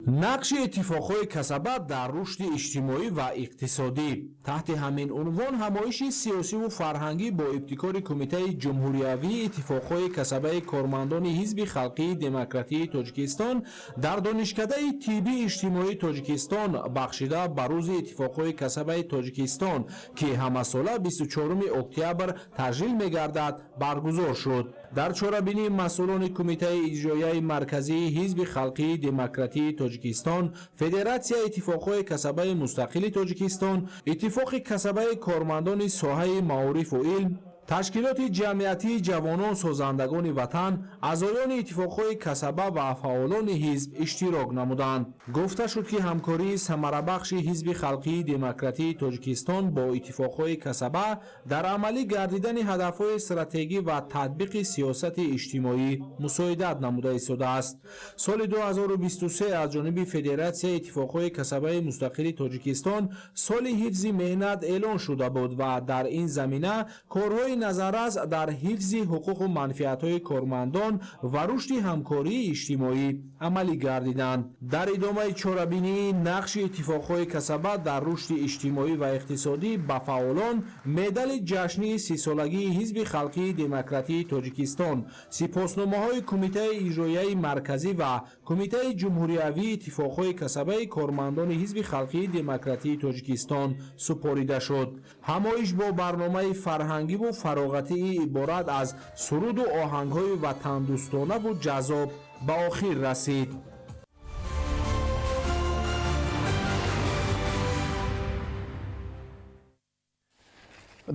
[SPEAKER 16] نقش اتفاقهای کسبه در رشد اجتماعی و اقتصادی تحت همین عنوان همایش سیاسی و فرهنگی با ابتکار کمیته جمهوریوی اتفاقهای کسبه کارمندان حزب خلقی دموکراتی تاجیکستان در دانشکده طبی اجتماعی تاجیکستان بخشیده به روز اتفاقهای کسبه تاجیکستان که همه ساله 24 اکتبر تجلیل می‌گردد برگزار شد. در چاره‌بینی مسئولان کمیته اجرایی مرکزی حزب خلقی دموکراتی تاجیکستان، فدراسیون اتفاقهای کسبه مستقل تاجیکستان، اتفاق کسبه کارمندان ساحه معارف و علم، تشکیلات جمعیتی جوانان سازندگان وطن، اعضایان اتفاقهای کسبه و فعالان حزب اشتراک نمودند. گفته شد که همکاری ثمره‌بخش حزب خلقی دموکراتی تاجیکستان با اتفاقهای کسبه در عملی گردیدن هدفهای استراتژی و تطبیق سیاست اجتماعی مساعدت نموده ایستاده است. سال 2023 از جانب فدراسیون اتفاقهای کسبه مستقل تاجیکستان سال حفظ مهنت اعلان شده بود و در این زمینه کارهای نظررس در حفظ حقوق و منفعت‌های کارمندان و رشد همکاری اجتماعی عملی گردیدند. در ادامه چاره‌بینی نقش اتفاقهای کسبه در رشد اجتماعی و اقتصادی به فعالان مدال جشنی 30 سالگی حزب خلقی دموکراتی تاجیکستان، سپاسنامه‌های کمیته اجرایی مرکزی و کمیته جمهوریوی اتفاقهای کسبه کارمندان حزب خلقی دموکراتی تاجیکستان سپاریده شد. همایش با برنامه فرهنگی و فراغتی عبارت از سرود و آهنگ‌های وطن دوستانه و جذاب به آخر رسید.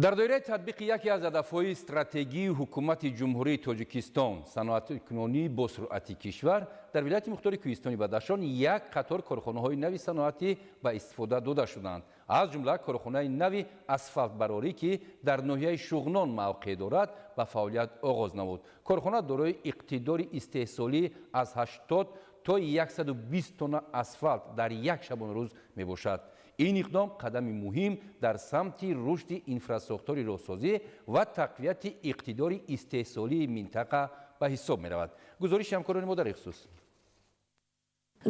[SPEAKER 3] در دایره تطبیق یکی از هدف‌های استراتژی حکومت جمهوری تاجیکستان صنعت‌کنونی با سرعت کشور در ولایت مختار کوهستانی بدخشان یک قطار کارخانه‌های نوی صنعتی به استفاده داده شدند. از جمله کارخانه نوی اسفالت براری که در ناحیه شغنان موقع دارد به فعالیت آغاز نمود. کارخانه دارای اقتدار استحصالی از 80 تا 120 تن اسفالت در یک شبانه روز میباشد. این اقدام قدم مهم در سمت رشد انفراستراکچور راهسازی و تقویت اقتدار استحصالی منطقه به حساب می رود. گزارش همکاران ما در خصوص.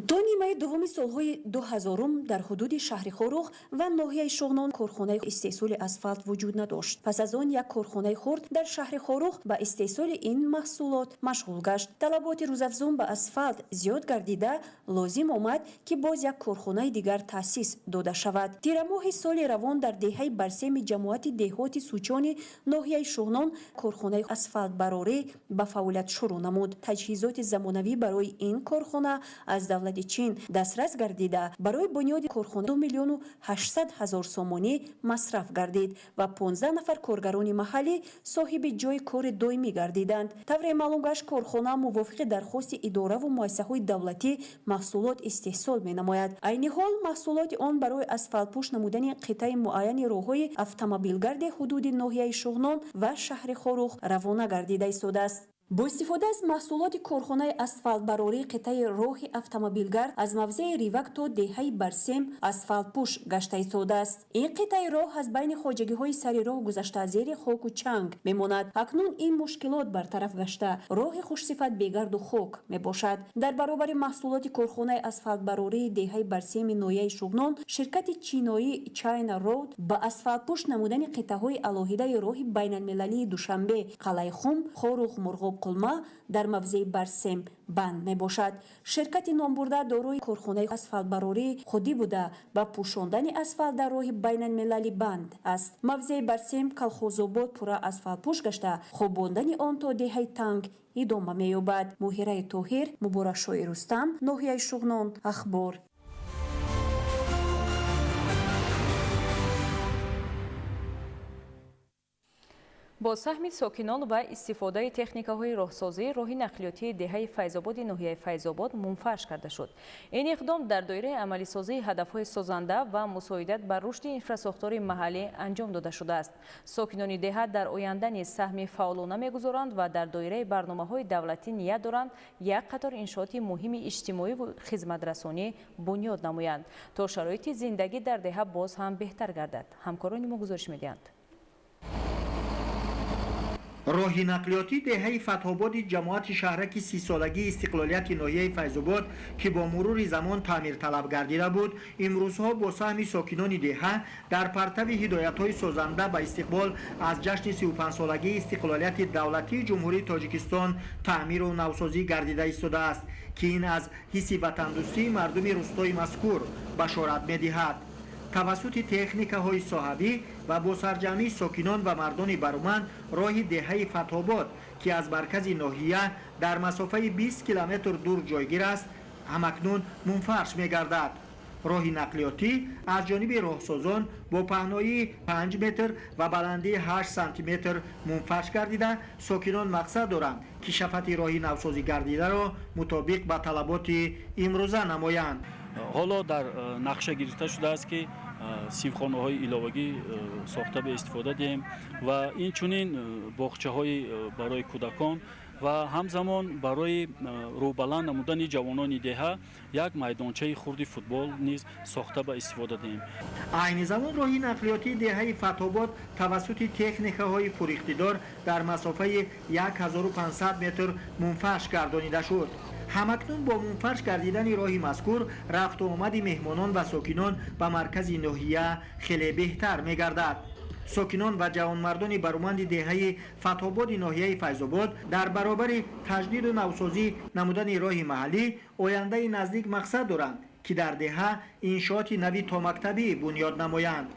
[SPEAKER 17] تا نیمه دوم سالهای 2000 در حدود شهر خاروخ و ناحیه شغنان کارخانه استحصال اسفالت وجود نداشت. پس از آن یک کارخانه خرد در شهر خاروخ به استحصال این محصولات مشغول گشت. طلبات روزافزون به اسفالت زیاد گردیده لازم آمد که باز یک کارخانه دیگر تأسیس داده شود. تیر ماه سال روان در دهه برسم جماعت دهات سوچان ناحیه شغنان کارخانه اسفالت براری به فعالیت شروع نمود. تجهیزات زمانوی برای این کارخانه از دولت چین دسترس گردیده برای بنیاد کارخانه 2,800,000 سومانی مصرف گردید و 15 نفر کارگران محلی صاحب جای کار دائمی گردیدند. طور معلوم گشت کارخانه موافق درخواست اداره و مؤسسه‌های دولتی محصولات استحصال می‌نماید. عین حال محصولات آن برای اسفالت پوش نمودن قطعه معین راه‌های اتومبیلگرد حدود ناحیه شغنان و شهر خاروخ روانه گردیده ایستاده است. با استفاده از محصولات کارخانه اسفالتبراری قطعه راه автомобилгард از موضع ریوک تا دهه برسم اسفالت پوش گشته ایستاده است. این قطعه راه از بین خواجگی های سر راه گذشته زیر خاک و چنگ میماند. اکنون این مشکلات برطرف گشته راه خوش صفت بیگرد و خاک می باشد. در برابر محصولات کارخانه اسفالتبراری دهه برسم نویه شغنان، شرکت چینایی چاینا رود با اسفالت پوش نمودن قطعه های الهیده راه بین المللی دوشنبه قلعه خم خاروخ مرغاب قلمه در موضع برسم بند می باشد. شرکت نامبرده داروی کارخانه اسفالتبراری خودی بوده با پوشاندن اسفالت در راه بین المللی بند است. موضع برسم کلخوزآباد پورا اسفالت پوش گشته خواباندن آن تا دهه تنگ ادامه می یابد. مهیره طاهر، مبارک‌شاه رستم، ناحیه شغنان، اخبار.
[SPEAKER 2] با سهم ساکنان و استفاده تکنیک‌های راهسازی راه نقلیاتی دهه فیض‌آباد ناحیه فیض‌آباد منفرش کرده شد. این اقدام در دایره عملی سازی هدف‌های سازنده و مساعدت بر رشد اینفراستراکچور محلی انجام داده شده است. ساکنان دهه در آینده نیز سهم فعالانه می‌گذارند و در دایره برنامه‌های دولتی نیت دارند یک قطار انشاءات مهم اجتماعی و خدمت‌رسانی بنیاد نمایند تا شرایط زندگی در دهه باز هم بهتر گردد. همکاران ما گزارش می‌دهند.
[SPEAKER 18] راه نقلیاتی دهه فتح‌آباد جماعت شهرک 30 سالگی استقلالیت ناحیه فیض‌آباد که با مرور زمان تعمیر طلب گردیده بود، امروزها با سهم ساکنان دهه در پرتو هدایت‌های سازنده به استقبال از جشن 35 سالگی استقلالیت دولتی جمهوری تاجیکستان تعمیر و نوسازی گردیده ایستاده است که این از حس وطن‌دوستی مردم روستای مذکور بشارت می‌دهد. توسط تکنیک‌های صاحبی و با سرجمعی ساکنان و مردان برومند راه دهه فتح‌آباد که از مرکز ناحیه در مسافه 20 کیلومتر دور جایگیر است همکنون منفرش می‌گردد. راه نقلیاتی از جانب راهسازان با پهنایی 5 متر و بلندی 8 سانتی متر منفرش گردیده ساکنان مقصد دارند که شفت راه نوسازی گردیده را مطابق با طلبات امروزه نمایند.
[SPEAKER 19] حالا در نقشه گرفته شده است که سیمخانه‌های ایلاوگی ساخته به استفاده دهیم و این چنین باغچه‌های برای کودکان و همزمان برای روبلند نمودن جوانان دهه یک میدانچه خردی فوتبال نیز ساخته به استفاده دهیم.
[SPEAKER 18] عین زمان راه نقلیاتی دهه فتح‌آباد توسط تکنیک‌های فوریخته‌دار در مسافه 1500 متر منفرش گردانیده شد. همکنون با منفرش گردیدن راه مذکور رفت و آمد مهمانان و ساکنان به مرکز ناحیه خیلی بهتر می‌گردد. ساکنان و جوانمردان برومند دهه فتح‌آباد ناحیه فیض‌آباد در برابر تجدید و نوسازی نمودن راه محلی آینده نزدیک مقصد دارند که در دهه انشاءات نوی تا مکتبی بنیاد نمایند.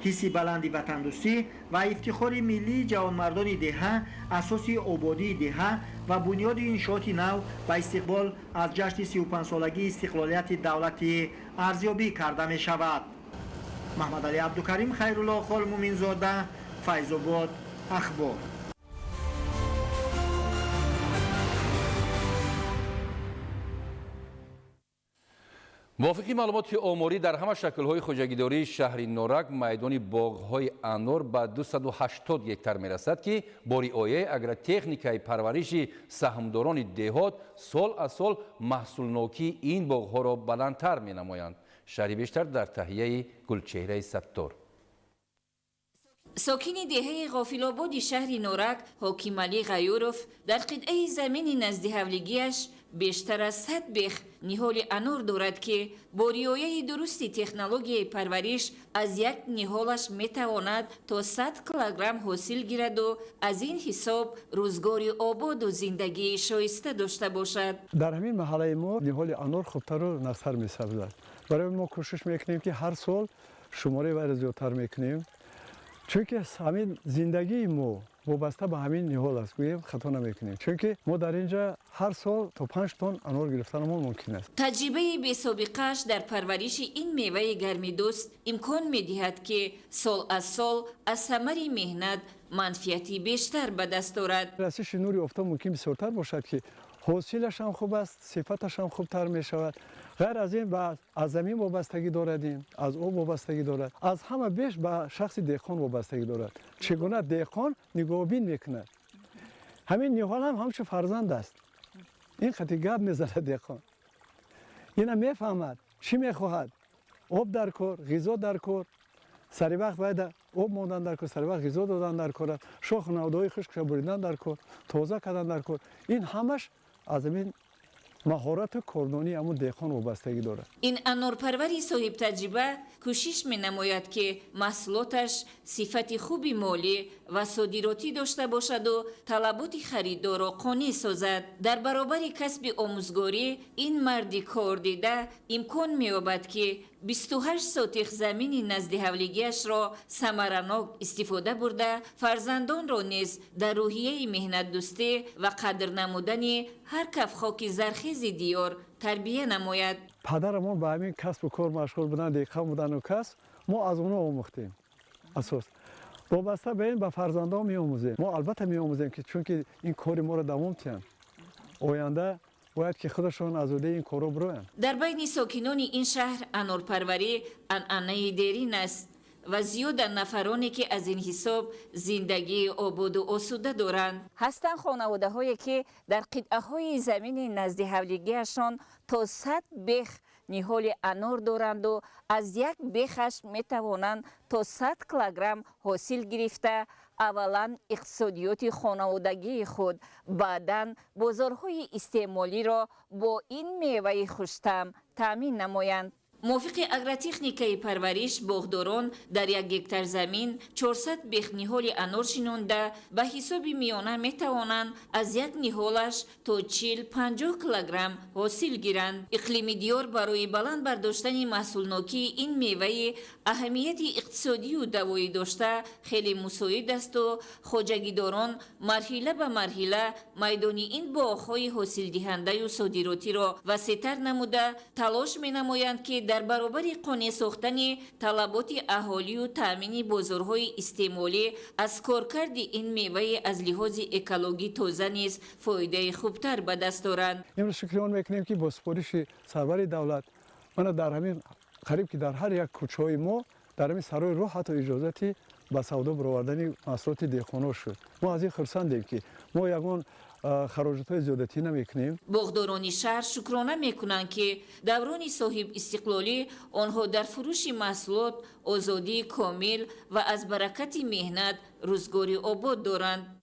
[SPEAKER 18] حسی بلندی وطن‌دوستی و افتخار ملی جوانمردان دهه اساس آبادی دهه و بنیاد انشاءات نو و استقبال از جشن 35 سالگی استقلالیت دولتی ارزیابی کرده می شود. محمد علی عبدالکریم خیرالله خال مومنزاده، فیض‌آباد، اخبار.
[SPEAKER 3] موافقی معلومات آماری در همه شکل‌های خوجگیداری شهر نورک میدان باغ‌های انار به 280 هکتار می‌رسد که با رعایت اگر تکنیکای پرورش سهامداران دهات سال از سال محصولناکی این باغ‌ها را بلندتر می‌نمایند. شرح بیشتر در تهیه گلچهره ستار.
[SPEAKER 20] ساکن دهه غافل‌آباد شهر نورک حاکم علی غیوروف در قطعه زمین نزد حولگیش بیشتر از 100 بیخ نهال انار دارد که با رعایت درست تکنولوژی پرورش از یک نهالش میتواند تا 100 کیلوگرم حاصل گیرد و از این حساب روزگاری آباد و زندگی شایسته داشته باشد.
[SPEAKER 21] در همین محله ما نهال انار خوبتر و نقصر می‌سازد. برای ما کوشش میکنیم که هر سال شماره وای زیادتر میکنیم چون که همین زندگی ما وابسته به همین نهال است. گوییم خطا نمیکنیم چون که ما در اینجا هر سال تا 5 تن انار گرفتن ما ممکن است.
[SPEAKER 20] تجربه بی سابقه‌اش در پرورش این میوه گرمی دوست امکان می‌دهد که سال از سال از ثمر مهنت منفعتی بیشتر به دست آورد.
[SPEAKER 21] رسش نور آفتاب ممکن بسیارتر باشد که حاصلش هم خوب است، صفتش هم خوبتر می شود. غیر از این از زمین وابستگی دارد، از آب وابستگی دارد، از همه بیش به شخص دهقان وابستگی دارد. چگونه دهقان نگاهبین میکند همین نیهال هم همچون فرزند است. این خطی گپ میزنه دیخان. اینا میفهمد چی میخواهد. آب در کار، غذا در کار. سری وقت باید آب موندن در کار، سری وقت غذا دادن در کار، شاخ نودای خشک بریدن در کار، تازه کردن در کار. این همش از این مهارت کردانی امون دیخان وابستگی داره.
[SPEAKER 20] این انارپروری صاحب تجربه کوشش می نماید که محصولاتش صفت خوبی مالی و صادراتی داشته باشد و طلبات خریدار را قانع سازد. در برابر کسب آموزگاری این مردی کار دیده امکان می یابد که 28 سوتیخ زمین نزد حولگیش را ثمرناک استفاده برده فرزندان را نیز در روحیه مهنت دوستی و قدر نمودن هر کف خاک زرخیز دیار تربیه نماید.
[SPEAKER 21] پدرمون به همین کسب و کار مشغول بودن، دیگه بودن و کسب ما از اونها آموختیم. اساس وابسته به این به فرزندان می آموزیم. ما البته می آموزیم که چون که این کار ما را دوام تیم آینده باید که خودشون از اوده این کارو بروین.
[SPEAKER 20] در بین ساکنان این شهر انارپروری عنعنه دیرین است و زیاد نفرانی که از این حساب زندگی آباد و آسوده دارند. هستند خانواده هایی که در قطعه های زمین نزد حولگیشان تا 100 بیخ نهال انار دارند و از یک بیخش می توانند تا 100 کیلوگرم حاصل گرفته اولا اقتصادیات خانوادگی خود، بعداً بازارهای استعمالی را با این میوه خوش‌طعم تامین نمایند. موافق اگرتکنیکای پرورش باغداران در یک هکتار زمین 400 بیخ نهال انار شنونده به حساب میانه می توانند از یک نهالش تا 40-50 کیلوگرم حاصل گیرند. اقلیم دیار برای بلند برداشتن محصول نوکی این میوه اهمیت اقتصادی و دوایی داشته خیلی مساعد است و خواجگیداران مرحله به مرحله میدان این باغ‌های حاصل دهنده و صادراتی را وسیع‌تر نموده تلاش می نمایند که در برابر قانع ساختن طلبات اهالی و تامین بازارهای استعمالی از کارکرد این میوه از لحاظ اکولوژی تازه نیز فایده خوبتر به دست دارند.
[SPEAKER 21] امروز شکریان میکنیم که با سپارش سرور دولت من در همین قریب که در هر یک کوچه‌های ما در همین سرای راه حتی اجازتی به سودا برآوردن محصولات دهقانا شد. ما از این خرسندیم که ما یگان خراجات زیادتی نمیکنیم.
[SPEAKER 20] باغداران شهر شکرانه میکنند که دوران صاحب استقلالی آنها در فروش محصولات آزادی کامل و از برکت مهنت روزگاری آباد دارند.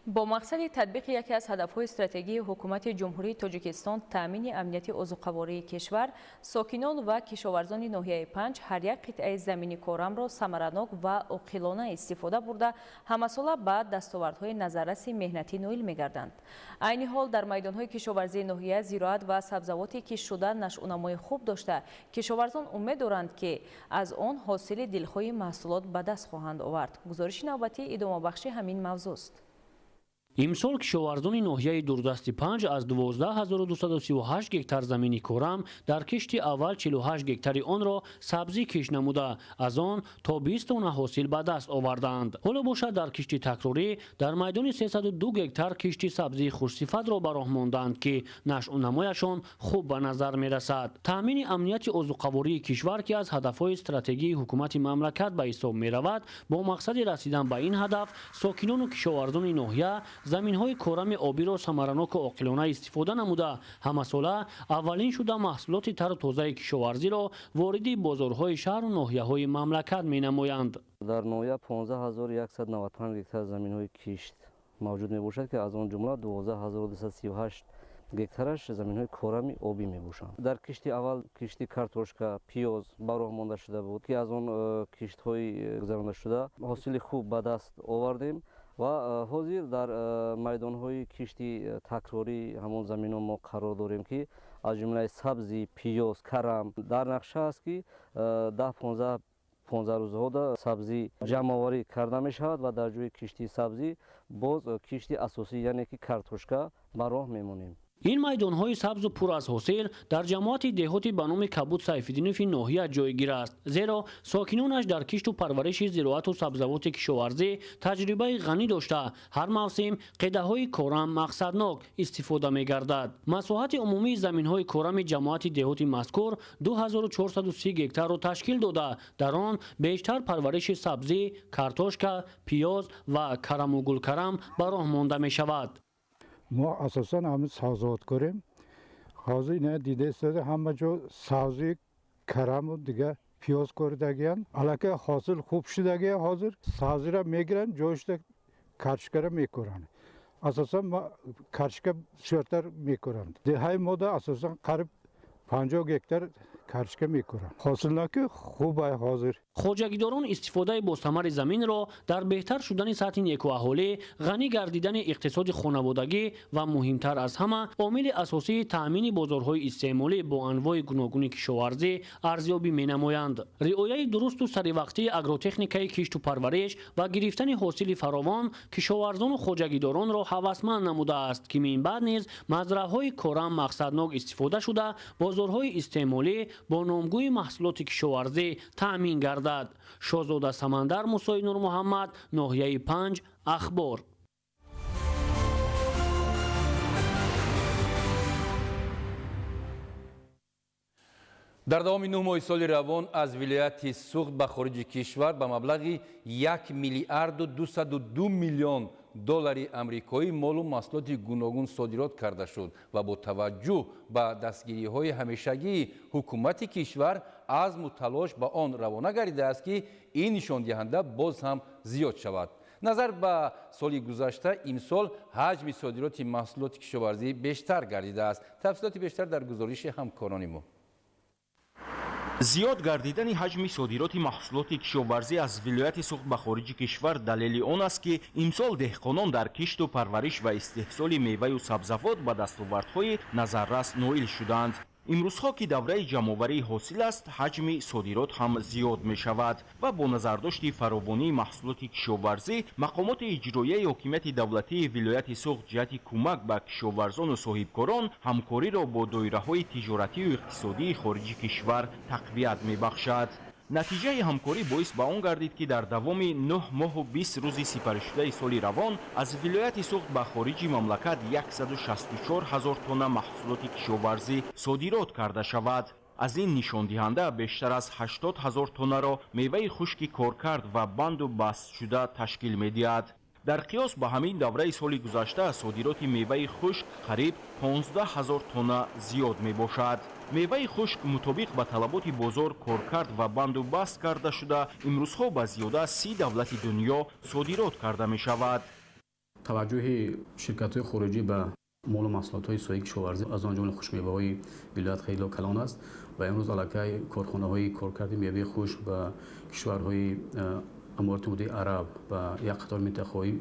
[SPEAKER 2] با مقصد تطبیق یکی از هدف‌های استراتژی حکومت جمهوری تاجیکستان تامین امنیت عضوقواره کشور، ساکنان و کشاورزان ناحیه 5 هر یک قطعه زمینی کارم را ثمرناک و عاقلانه استفاده برده همساله به دستاوردهای نظررس مهنتی نائل می‌گردند. عین حال در میدان‌های کشاورزی ناحیه زراعت و سبزیجاتی که شده نشأونمای خوب داشته، کشاورزان امید دارند که از آن حاصل دلخواه محصولات به دست خواهند آورد. گزارش نوبتی ادامه بخش همین موضوع است.
[SPEAKER 1] امسال کشاورزان ناحیه دوردست 5 از 12238 گکتار زمینی کورم در کشت اول 48 گکتار آن را سبزی کش نموده از آن تا 20 تن حاصل به دست آوردند. حالا باشد در کشت تکراری در میدان 302 گکتار کشت سبزی خوشصفت را به راه ماندند که نشأونمایشان خوب به نظر می رسد. تامین امنیت عضوقواره کشور که از هدفهای استراتژی حکومت مملکت به حساب می رود، با مقصد رسیدن به این هدف ساکنان و کشاورزان ناحیه زمین‌های کورم آبی را ثمرناک و عاقلانه استفاده نموده همساله اولین شده محصولات تر و تازه کشاورزی را وارد بازارهای شهر و ناحیه‌های مملکت می‌نمایند.
[SPEAKER 22] در ناحیه 15195 گکتار زمین‌های کشت موجود میباشد که از آن جمله 12238 گکتارش زمین‌های کورم آبی میباشند. در کشت اول کشت کارتوشکا، پیاز براه مانده شده بود که از آن کشت‌های گذرانده شده حاصل خوب به دست آوردیم و حاضر در میدان‌های کشتی تکراری همون زمین ما قرار داریم که از جمله سبزی، پیاز، کرم در نقشه است که 10-15 روزها سبزی جمع آوری کرده می شود و در جای کشتی سبزی باز کشتی اساسی یعنی که کارتوشکا به راه میمونیم.
[SPEAKER 1] این میدانهای سبز و پر از حاصل در جماعت دهاتی به نام کبود سیفالدینوف ناحیه جایگیر است، زیرا ساکنانش در کشت و پرورش زراعت و سبزیجات کشاورزی تجربه غنی داشته هر موسم قده‌های کورم مقصدناک استفاده می‌گردد. مساحت عمومی زمین‌های کورم جماعت دهاتی مذکور 2430 گکتار را تشکیل داده در آن بیشتر پرورش سبزی، کارتوشکا، پیاز و کرم و گلکرم براه مانده می‌شود.
[SPEAKER 4] ما اساساً همه سبزیجات کاریم. حاضر نه دیده است همه جا سبزی کرم و دیگه پیاز کردگیان. البته حاصل خوب شدگیه حاضر سبزی را میگیرن جوش کارشکر میکنن. اساساً ما کارشکر شرطر میکنن. دههای ماده اساساً قریب 50 گکتار کارشکر میکنن. حاصل نکه خوبه حاضر.
[SPEAKER 1] خوجگیداران استفاده با ثمر زمین را در بهتر شدن سطح نیکو اهالی، غنی گردیدن اقتصاد خانوادگی و مهمتر از همه عامل اساسی تامین بازارهای استعمالی با انواع گوناگون کشاورزی ارزیابی می‌نمایند. رعایت درست و سریوقتی اگروتکنیکای کشت و پرورش و گرفتن حاصل فراوان کشاورزان و خوجگیداران را هوسمند نموده است که من بعد نیز مزرعه‌های کورم مقصدناک استفاده شده بازارهای استعمالی با نامگوی محصولات کشاورزی تامین گردد. شاهزاده سمندر، موسی نور محمد، ناحیه 5 اخبار.
[SPEAKER 3] در دوام 9 ماه سال روان از ولایت سوخت به خارج کشور به مبلغ 1 میلیارد و 202 میلیون دلار امریکایی مال و محصولات گوناگون صادرات کرده شد و با توجه به دستگیری‌های همیشگی حکومت کشور عزم و تلاش به آن روانه گردیده است که این نشان دهنده باز هم زیاد شود. نظر به سال گذشته امسال حجم صادرات محصولات کشاورزی بیشتر گردیده است. تفصیلات بیشتر در گزارش همکاران ما.
[SPEAKER 6] زیاد گردیدن حجم صادرات محصولات کشاورزی از ولایت سوخت به خارج کشور دلیل آن است که امسال دهقانان در کشت و پرورش و استحصال میوه و سبزیجات به دستاوردهای نظررس نائل شدند. امروزها که دوره جمع‌آوری حاصل است، حجم صادرات هم زیاد می شود و با نظرداشت فراوانی محصولات کشاورزی، مقامات اجرایی حکومت دولتی ولایت سوخت جهت کمک به کشاورزان و صاحبکاران همکاری را با دایره‌های تجارتی و اقتصادی خارج کشور تقویت می بخشد. نتیجه همکاری باعث به آن گردید که در دوام 9 ماه و 20 روز سپری شده سال روان از ولایت سوخت به خارج مملکت 164 هزار تن محصولات کشاورزی صادرات کرده شود. از این نشان دهنده بیشتر از 80 هزار تن را میوه خشک کارکرد و بند و بست شده تشکیل می‌دهد. در قیاس با همین دوره سال گذشته صادرات میوه خشک قریب 15 هزار تن زیاد می باشد. میوه خشک مطابق به طلبات بازار کارکرد و بند و بست کرده شده امروزها به زیاده 30 دولت دنیا صادرات کرده می شود.
[SPEAKER 23] توجه شرکت‌های خارجی به مال و محصولات‌های سویه کشاورزی از آن جمله خشک میوه‌های ولایت خیلی کلان است و امروز علاقه کارخانه‌های کارکرد میوه خشک به کشورهای امارات متحده عرب و یک قطار منطقه‌های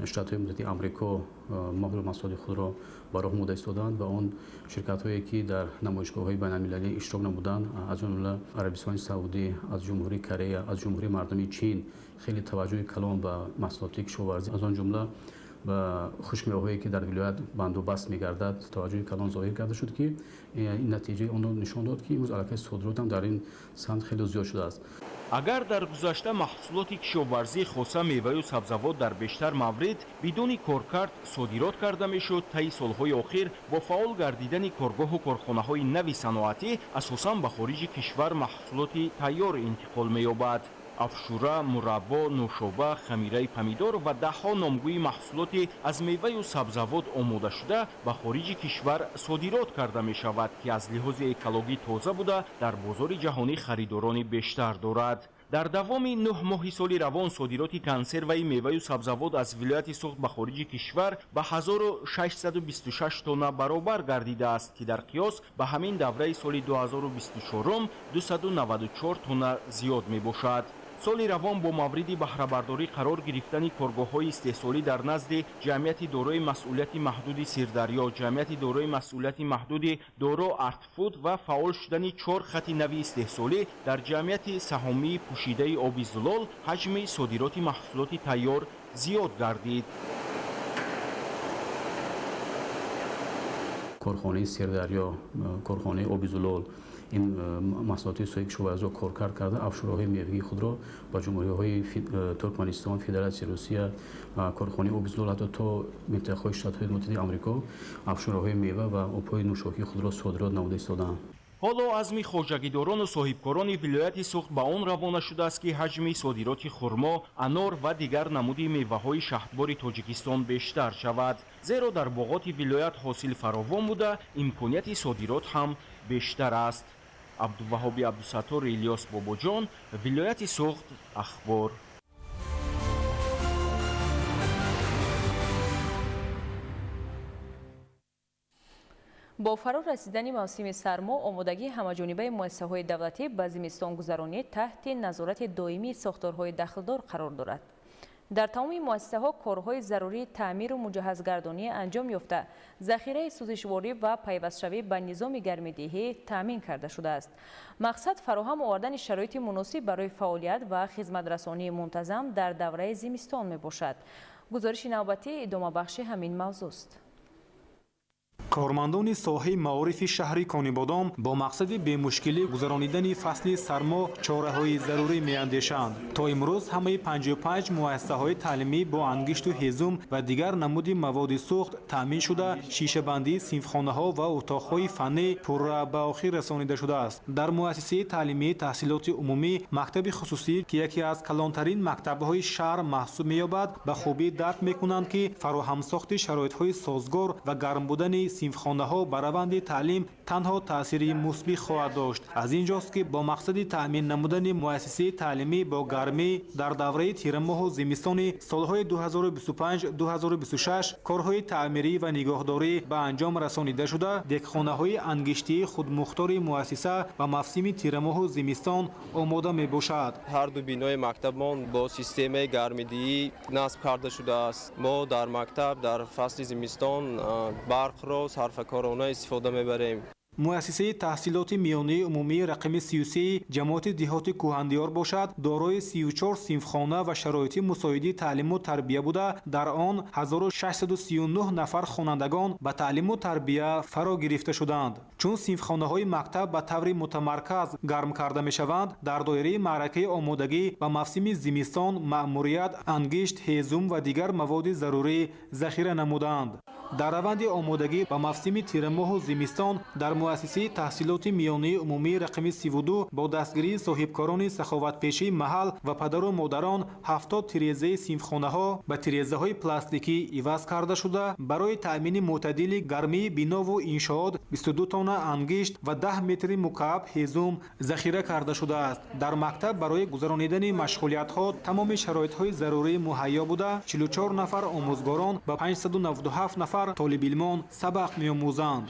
[SPEAKER 23] شرکت‌های متحده آمریکا مال و محصولات خود را برای ماده استادند و آن شرکت‌هایی که در نمایشگاه‌های بین‌المللی اشتراک نمودند از جمله عربستان سعودی، از جمهوری کره، از جمهوری مردمی چین خیلی توجه کلان به محصولات کشاورزی از آن جمله و خشک میوه‌هایی که در ولایت بند و بست می‌گردد توجه کلان ظاهر کرده شد که این نتیجه آن را نشان داد که امروز علاقه صادرات هم در این سمت خیلی زیاد شده است.
[SPEAKER 6] اگر در گذشته محصولات کشاورزی خاصه میوه و سبزیجات در بیشتر موارد بدون کارکرد صادرات کرده میشد، طی سالهای اخیر با فعال گردیدن کارگاه و کارخانه‌های نوی صنعتی اساساً به خارج کشور محصولات تیار انتقال می‌یابد. افشوره، مربا، نوشابه، خمیره پمیدار و ده‌ها نامگوی محصولات از میوه و سبزیجات آماده شده به خارج کشور صادرات کرده می شود که از لحاظ اکولوژی تازه بوده در بازار جهانی خریداران بیشتر دارد. در دوام 9 ماه سال روان صادرات کنسرو میوه و سبزیجات از ولایت سوخت به خارج کشور به 1626 تن برابر گردیده است که در قیاس به همین دوره سال 2024 294 تن زیاد می باشد. سال روان با مورد بهره‌برداری قرار گرفتن کارگاه‌های استحصالی در نزد جمعیت دارای مسئولیت محدود سیردریا، جمعیت دارای مسئولیت محدود دارا ارتفود و فعال شدن 4 خط نوی استحصالی در جمعیت سهامی پوشیده آبی زلال، حجم صادرات محصولات تیار زیاد گردید.
[SPEAKER 23] کارخانه سردریا، کارخانه آبیزولال این محصولات سویا کشاورزی کارکرد کرده افشورهای میوه‌ای خود را با جمهوری‌های ترکمنستان، فدراسیون روسیه، کارخانه آبیزولال حتی تا منطقه شتات‌های متحده آمریکا افشورهای میوه و آبهای نوشابه خود را صادرات نموده ایستادند.
[SPEAKER 6] ҳоло азми хоҷагидорону соҳибкорони вилояти суғд ба он равона шудааст ки ҳаҷми содироти хурмо, анор ва дигар намуди меваҳои шаҳрбори тоҷикистон бештар шавад, зеро дар боғоти вилоят ҳосил фаровон буда имконияти содирот ҳам бештар аст. абдуваҳоби абдусаттор, Ильёс Бобоҷон, вилояти суғд, ахбор.
[SPEAKER 2] با فرا رسیدن موسم سرما آمادگی همه‌جانبه مؤسسه‌های دولتی به زمستان گذرانی تحت نظارت دائمی ساختارهای دخلدار قرار دارد. در تمام مؤسسه‌ها کارهای ضروری تعمیر و مجهزگردانی انجام یافته، ذخیره سوزشواری و پیوست‌شوی به نظام گرم‌دهی تامین کرده شده است. مقصد فراهم آوردن شرایط مناسب برای فعالیت و خدمت‌رسانی منتظم در دوره زمستان میباشد. گزارش نوبتی ادامه بخش همین موضوع است.
[SPEAKER 5] کارمندان ساحه معارف شهری کانیبادام با مقصد به مشکلی گذرانیدن فصل سرما چاره‌های ضروری می‌اندیشند. تا امروز همه 55 مؤسسه‌های تعلیمی با انگشت و هیزم و دیگر نمود مواد سوخت تامین شده، شیشه‌بندی صنفخانه‌ها و اتاق‌های فنی پورا به آخر رسانیده شده است. در مؤسسه تعلیمی تحصیلات عمومی مکتب خصوصی که یکی از کلانترین مکتب‌های شهر محسوب می‌یابد، به خوبی درک می‌کنند که فراهم ساخت شرایط‌های سازگار و گرم بودن صنفخانه‌ها بر روند تعلیم تنها تأثیری مثبت خواهد داشت. از اینجاست که با مقصد تأمین نمودن مؤسسه تعلیمی با گرمی در دوره تیر ماه و زمستان سالهای 2025-2026 کارهای تعمیری و نگهداری به انجام رسانیده شده، دکخانه‌های انگشتی خودمختار مؤسسه و موسم تیر ماه و زمستان آماده میباشد.
[SPEAKER 7] هر دو بینای مکتبمان با سیستم گرم‌دهی نصب کرده شده است. ما در مکتب در فصل زمستان برق را صرفه‌کارانه استفاده می‌بریم.
[SPEAKER 5] مؤسسه تحصیلات میانه عمومی رقم 33 جماعت دهات کوهندیار باشد، دارای 34 صنفخانه و شرایط مساعد تعلیم و تربیه بوده، در آن 1639 نفر خوانندگان به تعلیم و تربیه فرا گرفته شدند. چون صنفخانه‌های مکتب به طور متمرکز گرم کرده می‌شوند، در دایره معرکه آمادگی و موسم زمستان مأموریت انگشت، هیزم و دیگر مواد ضروری ذخیره نمودند. در روند آمادگی به موسم تیر ماه و زمستان در مؤسسه تحصیلات میانه عمومی رقم 32 با دستگیری صاحبکاران سخاوتپیشه محل و پدر و مادران 70 تریزه صنفخانه‌ها به تریزه‌های پلاستیکی عوض کرده شده، برای تأمین معتدل گرمی بنا و انشاءات 22 تن انگشت و 10 متر مکعب هیزم ذخیره کرده شده است. در مکتب برای گذرانیدن مشغولیت‌ها تمام شرایط‌های ضروری مهیا بوده، 44 نفر آموزگاران و 597 نفر طالب علمان سبق می‌آموزند.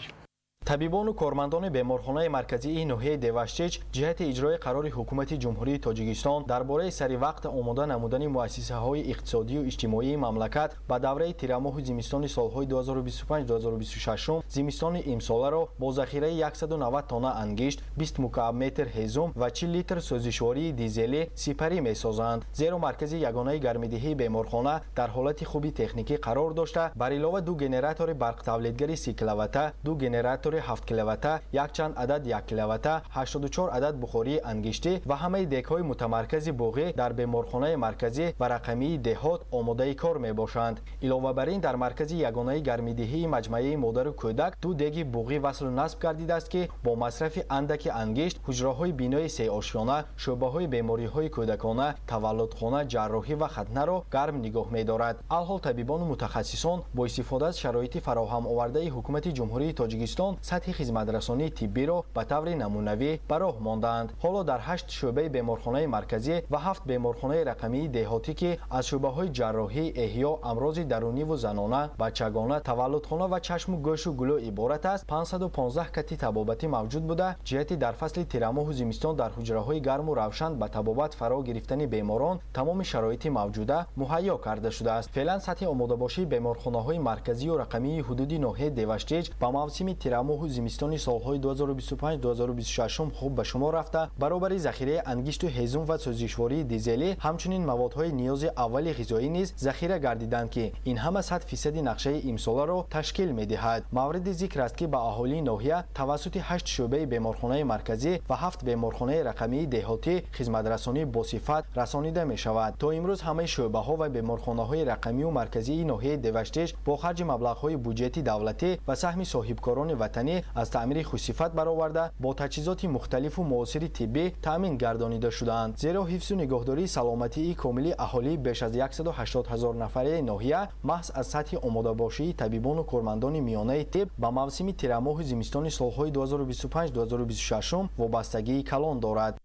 [SPEAKER 9] طبیبان و کارمندان بیمارخانه مرکزی ناحیه دیوشچچ جهت اجرای قرار حکومت جمهوری تاجیکستان درباره سری وقت آماده نمودن مؤسسه‌های اقتصادی و اجتماعی مملکت به دوره تیر ماه و زمستان سالهای 2025-2026 زمستان امسال را با ذخیره 190 تن انگشت، 20 مکعب متر هیزم و 40 لیتر سوزشواری دیزلی سپری می‌سازند، زیرا مرکز یگانه گرم‌دهی بیمارخانه در حالت خوبی تکنیکی قرار داشته، بر علاوه دو گنراتور برق تولیدگر 30 کیلووات، دو گنراتور 7 کیلووات، یک چند عدد 1 کیلووات، 84 عدد بخاری انگشتی و همه دک‌های متمرکز باقی در بیمارخانه مرکزی و رقمی دهات آماده کار میباشند. علاوه بر این در مرکز یگانه گرم‌دهی مجموعه مادر و کودک دو دگ باقی وصل و نصب گردیده است که با مصرف اندک انگشت حجره‌های بینای سه آشیانه، شعبه‌های بیماری‌های کودکانه، تولدخانه، جراحی و ختنه را گرم نگاه می‌دارد. الحال طبیبان و متخصصان با استفاده از شرایط فراهم آورده حکومت جمهوری تاجیکستان سطح خدمترسانی طبی را به طور نمونوی به راه ماندند. حالا در 8 شعبه بیمارخانه مرکزی و 7 بیمارخانه رقمی دهاتی که از شعبه‌های جراحی، احیا، امراض درونی و زنانه، بچگانه، تولدخانه و چشم و گوش و گلو عبارت است، 515 کتی طبابتی موجود بوده، جهتی در فصل تیر ماه و زمستان در حجره‌های گرم و روشن به طبابت فرا گرفتن بیماران تمام شرایط موجوده مهیا کرده شده است. فعلا سطح آماده باشی بیمارخانه‌های مرکزی و رقمی حدود ناحیه دیوشچچ با موسم تیر ماه ماه زمستان سالهای 2025-2026 خوب به شمار رفته، برابر ذخیره انگشت و هیزم و سوزشواری دیزلی همچنین موادهای نیاز اول غذایی نیز ذخیره گردیدند که این هم 100% نقشه امساله را تشکیل می‌دهد. مورد ذکر است که به اهالی ناحیه توسط 8 شعبه بیمارخانه مرکزی و 7 بیمارخانه رقمی دهاتی خدمترسانی با صفت رسانیده می‌شود. تا امروز همه شعبه‌ها و بیمارخانه‌های رقمی و مرکزی ناحیه دوشتش با خرج مبلغ‌های بودجتی دولتی و سهم صاحبکاران وطنی از تعمیر خوشصفت برآورده با تجهیزات مختلف و معاصر طبی تامین گردانیده شدند. زیرا حفظ و نگهداری سلامتی کامل اهالی بیش از 180,000 نفره ناحیه محض از سطح آماده باشی طبیبان و کارمندان میانه طب به موسم تیر ماه زمستان سالهای 2025-2026 وابستگی کلان دارد.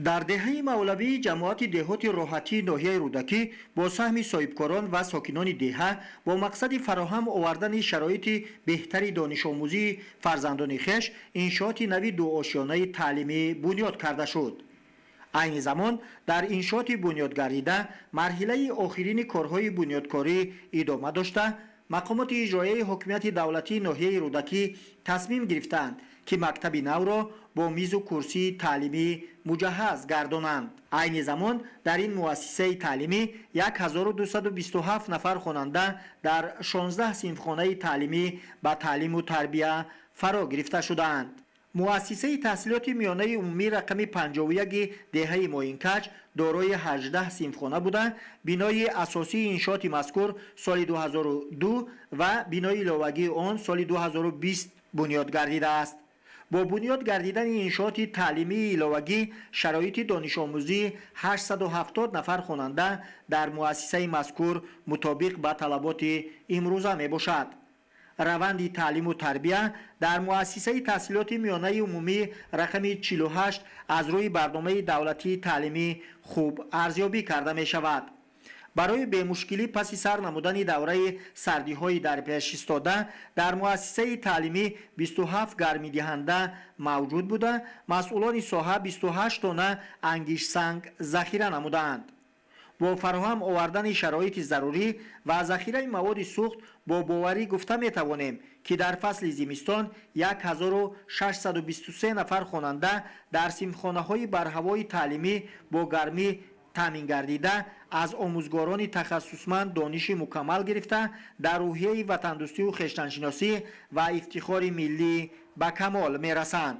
[SPEAKER 18] در دهه مولوی جماعت دهات راحتی ناحیه رودکی با سهم صاحبکاران و ساکنان دهه با مقصد فراهم آوردن شرایط بهتری دانش آموزی فرزندان خویش انشاءات نوی دو آشیانه تعلیمی بنیاد کرده شد. عین زمان در انشاءات بنیاد گردیده مرحله آخرین کارهای بنیادکاری ادامه داشته، مقامات اجرایی حکومت دولتی ناحیه رودکی تصمیم گرفتند که مکتب نو را با میز و کرسی تعلیمی مجهز گردانند. عین زمان در این مؤسسه تعلیمی 1227 نفر خواننده در 16 صنفخانه تعلیمی به تعلیم و تربیت فرا گرفته شدند. مؤسسه تحصیلات میانه عمومی رقم 51 دهه ماینکج دارای 18 صنفخانه بوده، بنای اساسی انشاءات مذکور سال 2002 و بنای علاوگی آن سال 2020 بنیاد گردیده است. با بنیاد گردیدن انشاءات تعلیمی علاوگی شرایط دانش آموزی 870 نفر خواننده در مؤسسه مذکور مطابق به طلبات امروزه می باشد. روند تعلیم و تربیت در مؤسسه تحصیلات میانه عمومی رقم 48 از روی برنامه دولتی تعلیمی خوب ارزیابی کرده می شود. برای به مشکلی پس سر نمودن دوره سردی های در پیش ایستاده در مؤسسه تعلیمی 27 گرمی دهنده موجود بوده، مسئولان ساحه 28 تن انگیش سنگ ذخیره نمودند. با فراهم آوردن شرایط ضروری و ذخیره مواد سوخت با باوری گفته می توانیم که در فصل زمستان 1623 نفر خواننده در صنفخانه های برهوای تعلیمی با گرمی تامین گردیده از آموزگاران تخصصمند دانش مکمل گرفته در روحیه وطندوستی و خویشتنشناسی و افتخار ملی به کمال می رسند.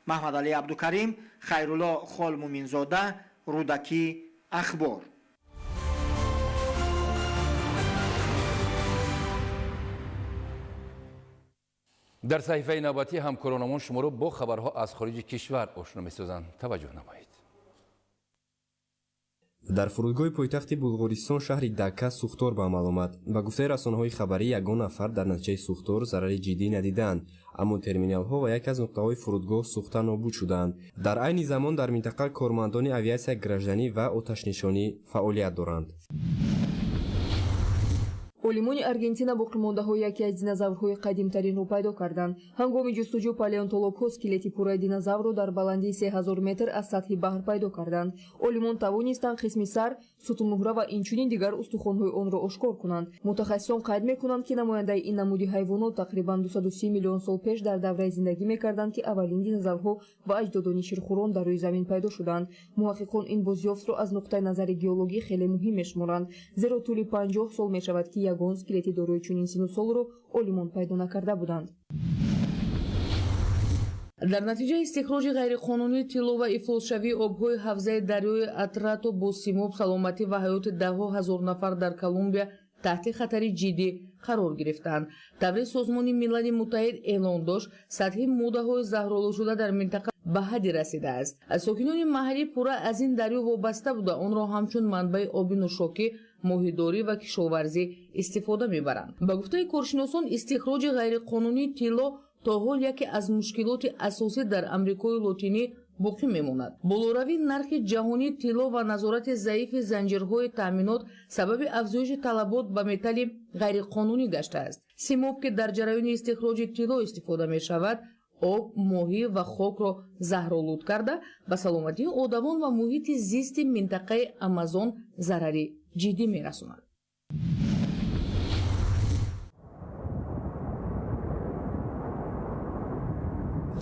[SPEAKER 18] محمد علی عبدالکریم، خیرالله خالمومینزاده، رودکی اخبار.
[SPEAKER 3] در صحیفه نوبتی همکارانمان شما رو با خبرها از خارج کشور آشنا می‌سازند. توجه نمایید.
[SPEAKER 8] дар фурудгоҳи пойтахти булғористон шаҳри дака сӯхтор ба амал омад. ба гуфтаи расонаҳои хабарӣ ягон нафар дар натиҷаи сӯхтор зарари ҷиддӣ надиданд, аммо терминалҳо ва яке аз нуқтаҳои фурудгоҳ сӯхта нобуд шуданд. дар айни замон дар минтақа кормандони авиатсияи гражданӣ ва оташнишонӣ фаъолият доранд.
[SPEAKER 11] олимони аргентина боқимондаҳои яке аз динозаврҳои қадимтаринро пайдо карданд. ҳангоми ҷустуҷӯ палеонтологҳо скелети пурраи динозаврро дар баландии 3000 метр аз сатҳи баҳр пайдо карданд. олимон тавонистанд қисми сар, сутунмуҳра ва инчунин дигар устухонҳои онро ошкор кунанд. мутахассисон қайд мекунанд ки намояндаи ин намуди ҳайвонот тақрибан 230 миллион сол пеш дар даврае зиндагӣ мекарданд ки аввалин динозаврҳо ва аҷдодони ширхӯрон дар рӯи замин пайдо шуданд. муҳаққиқон ин бозёфтро аз нуқтаи назари геологӣ хеле муҳим мешуморанд, зеро тӯли 50 сол мешавад ки ягон скелети дорои чунин сину солро олимон пайдо накарда буданд. дар натиҷаи истихроҷи ғайриқонунӣ тилло ва ифлосшавии обҳои ҳавзаи дарёи атрато бо симоб саломатӣ ва ҳаёти даҳҳо ҳазор нафар дар колумбия таҳти хатари ҷиддӣ қарор гирифтанд. тавре созмони милали муттаҳид эълон дошт сатҳи моддаҳои заҳролудшуда дар минтақа ба ҳадди расидааст. сокинони маҳаллӣ пурра аз ин дарё вобаста буда онро ҳамчун манбаи оби нӯшокӣ, моҳидорӣ ва кишоварзӣ истифода мебаранд. ба гуфтаи коршиносон истихроҷи ғайриқонунии тилло то ҳол яке аз мушкилоти асосӣ дар амрикои лотинӣ боқӣ мемонад. болоравии нархи ҷаҳонии тилло ва назорати заифи занҷирҳои таъминот сабаби афзоиши талабот ба металли ғайриқонунӣ гаштааст. симоб ки дар ҷараёни истихроҷи тилло истифода мешавад, об, моҳӣ ва хокро заҳролуд карда ба саломатии одамон ва муҳити зисти минтақаи Амазон зарари ҷиддӣ мерасонад.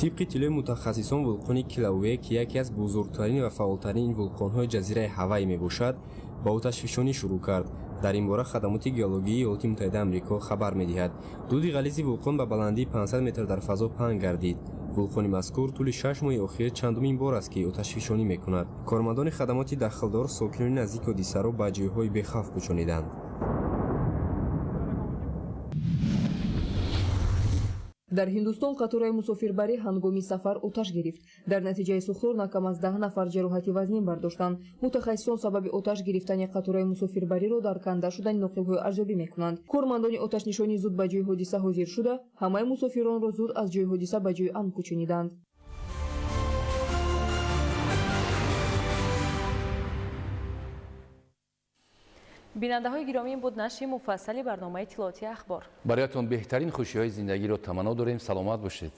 [SPEAKER 8] طبق اطلاع متخصصان вулқони Килауэ ки яке аз бузургтарин ва фаъолтарин вулқонҳои ҷазираи Ҳавайи мебошад ба оташфишонӣ шурӯъ кард. дар ин бора хадамоти геологии иёлоти муттаҳидаи амрико хабар медиҳад дуди ғализи вулқон ба баландии 500 метр дар фазо паҳн гардид. вулқони мазкур тӯли 6 моҳи охир чандумин бор аст ки оташфишонӣ мекунад. кормандони хадамоти дахлдор сокинони наздик ҳодисаро ба ҷойҳои бехавф кӯчониданд.
[SPEAKER 11] дар ҳиндустон қатораи мусофирбарӣ ҳангоми сафар оташ гирифт. дар натиҷаи сӯхтор накам аз 10 нафар ҷароҳати вазнин бардоштанд. мутахассисон сабаби оташ гирифтани қатораи мусофирбариро дар канда шудани ноқилҳо арзёбӣ мекунанд. кормандони оташнишонӣ зуд ба ҷойи ҳодиса ҳозир шуда ҳамаи мусофиронро зуд аз ҷойи ҳодиса ба ҷойи амн кӯчониданд.
[SPEAKER 2] бинандаҳои гиромӣ ин буд нашри муфассали барномаи иттилооти ахбор.
[SPEAKER 3] бароятон беҳтарин хушиҳои зиндагиро таманно дорем. саломат бошед.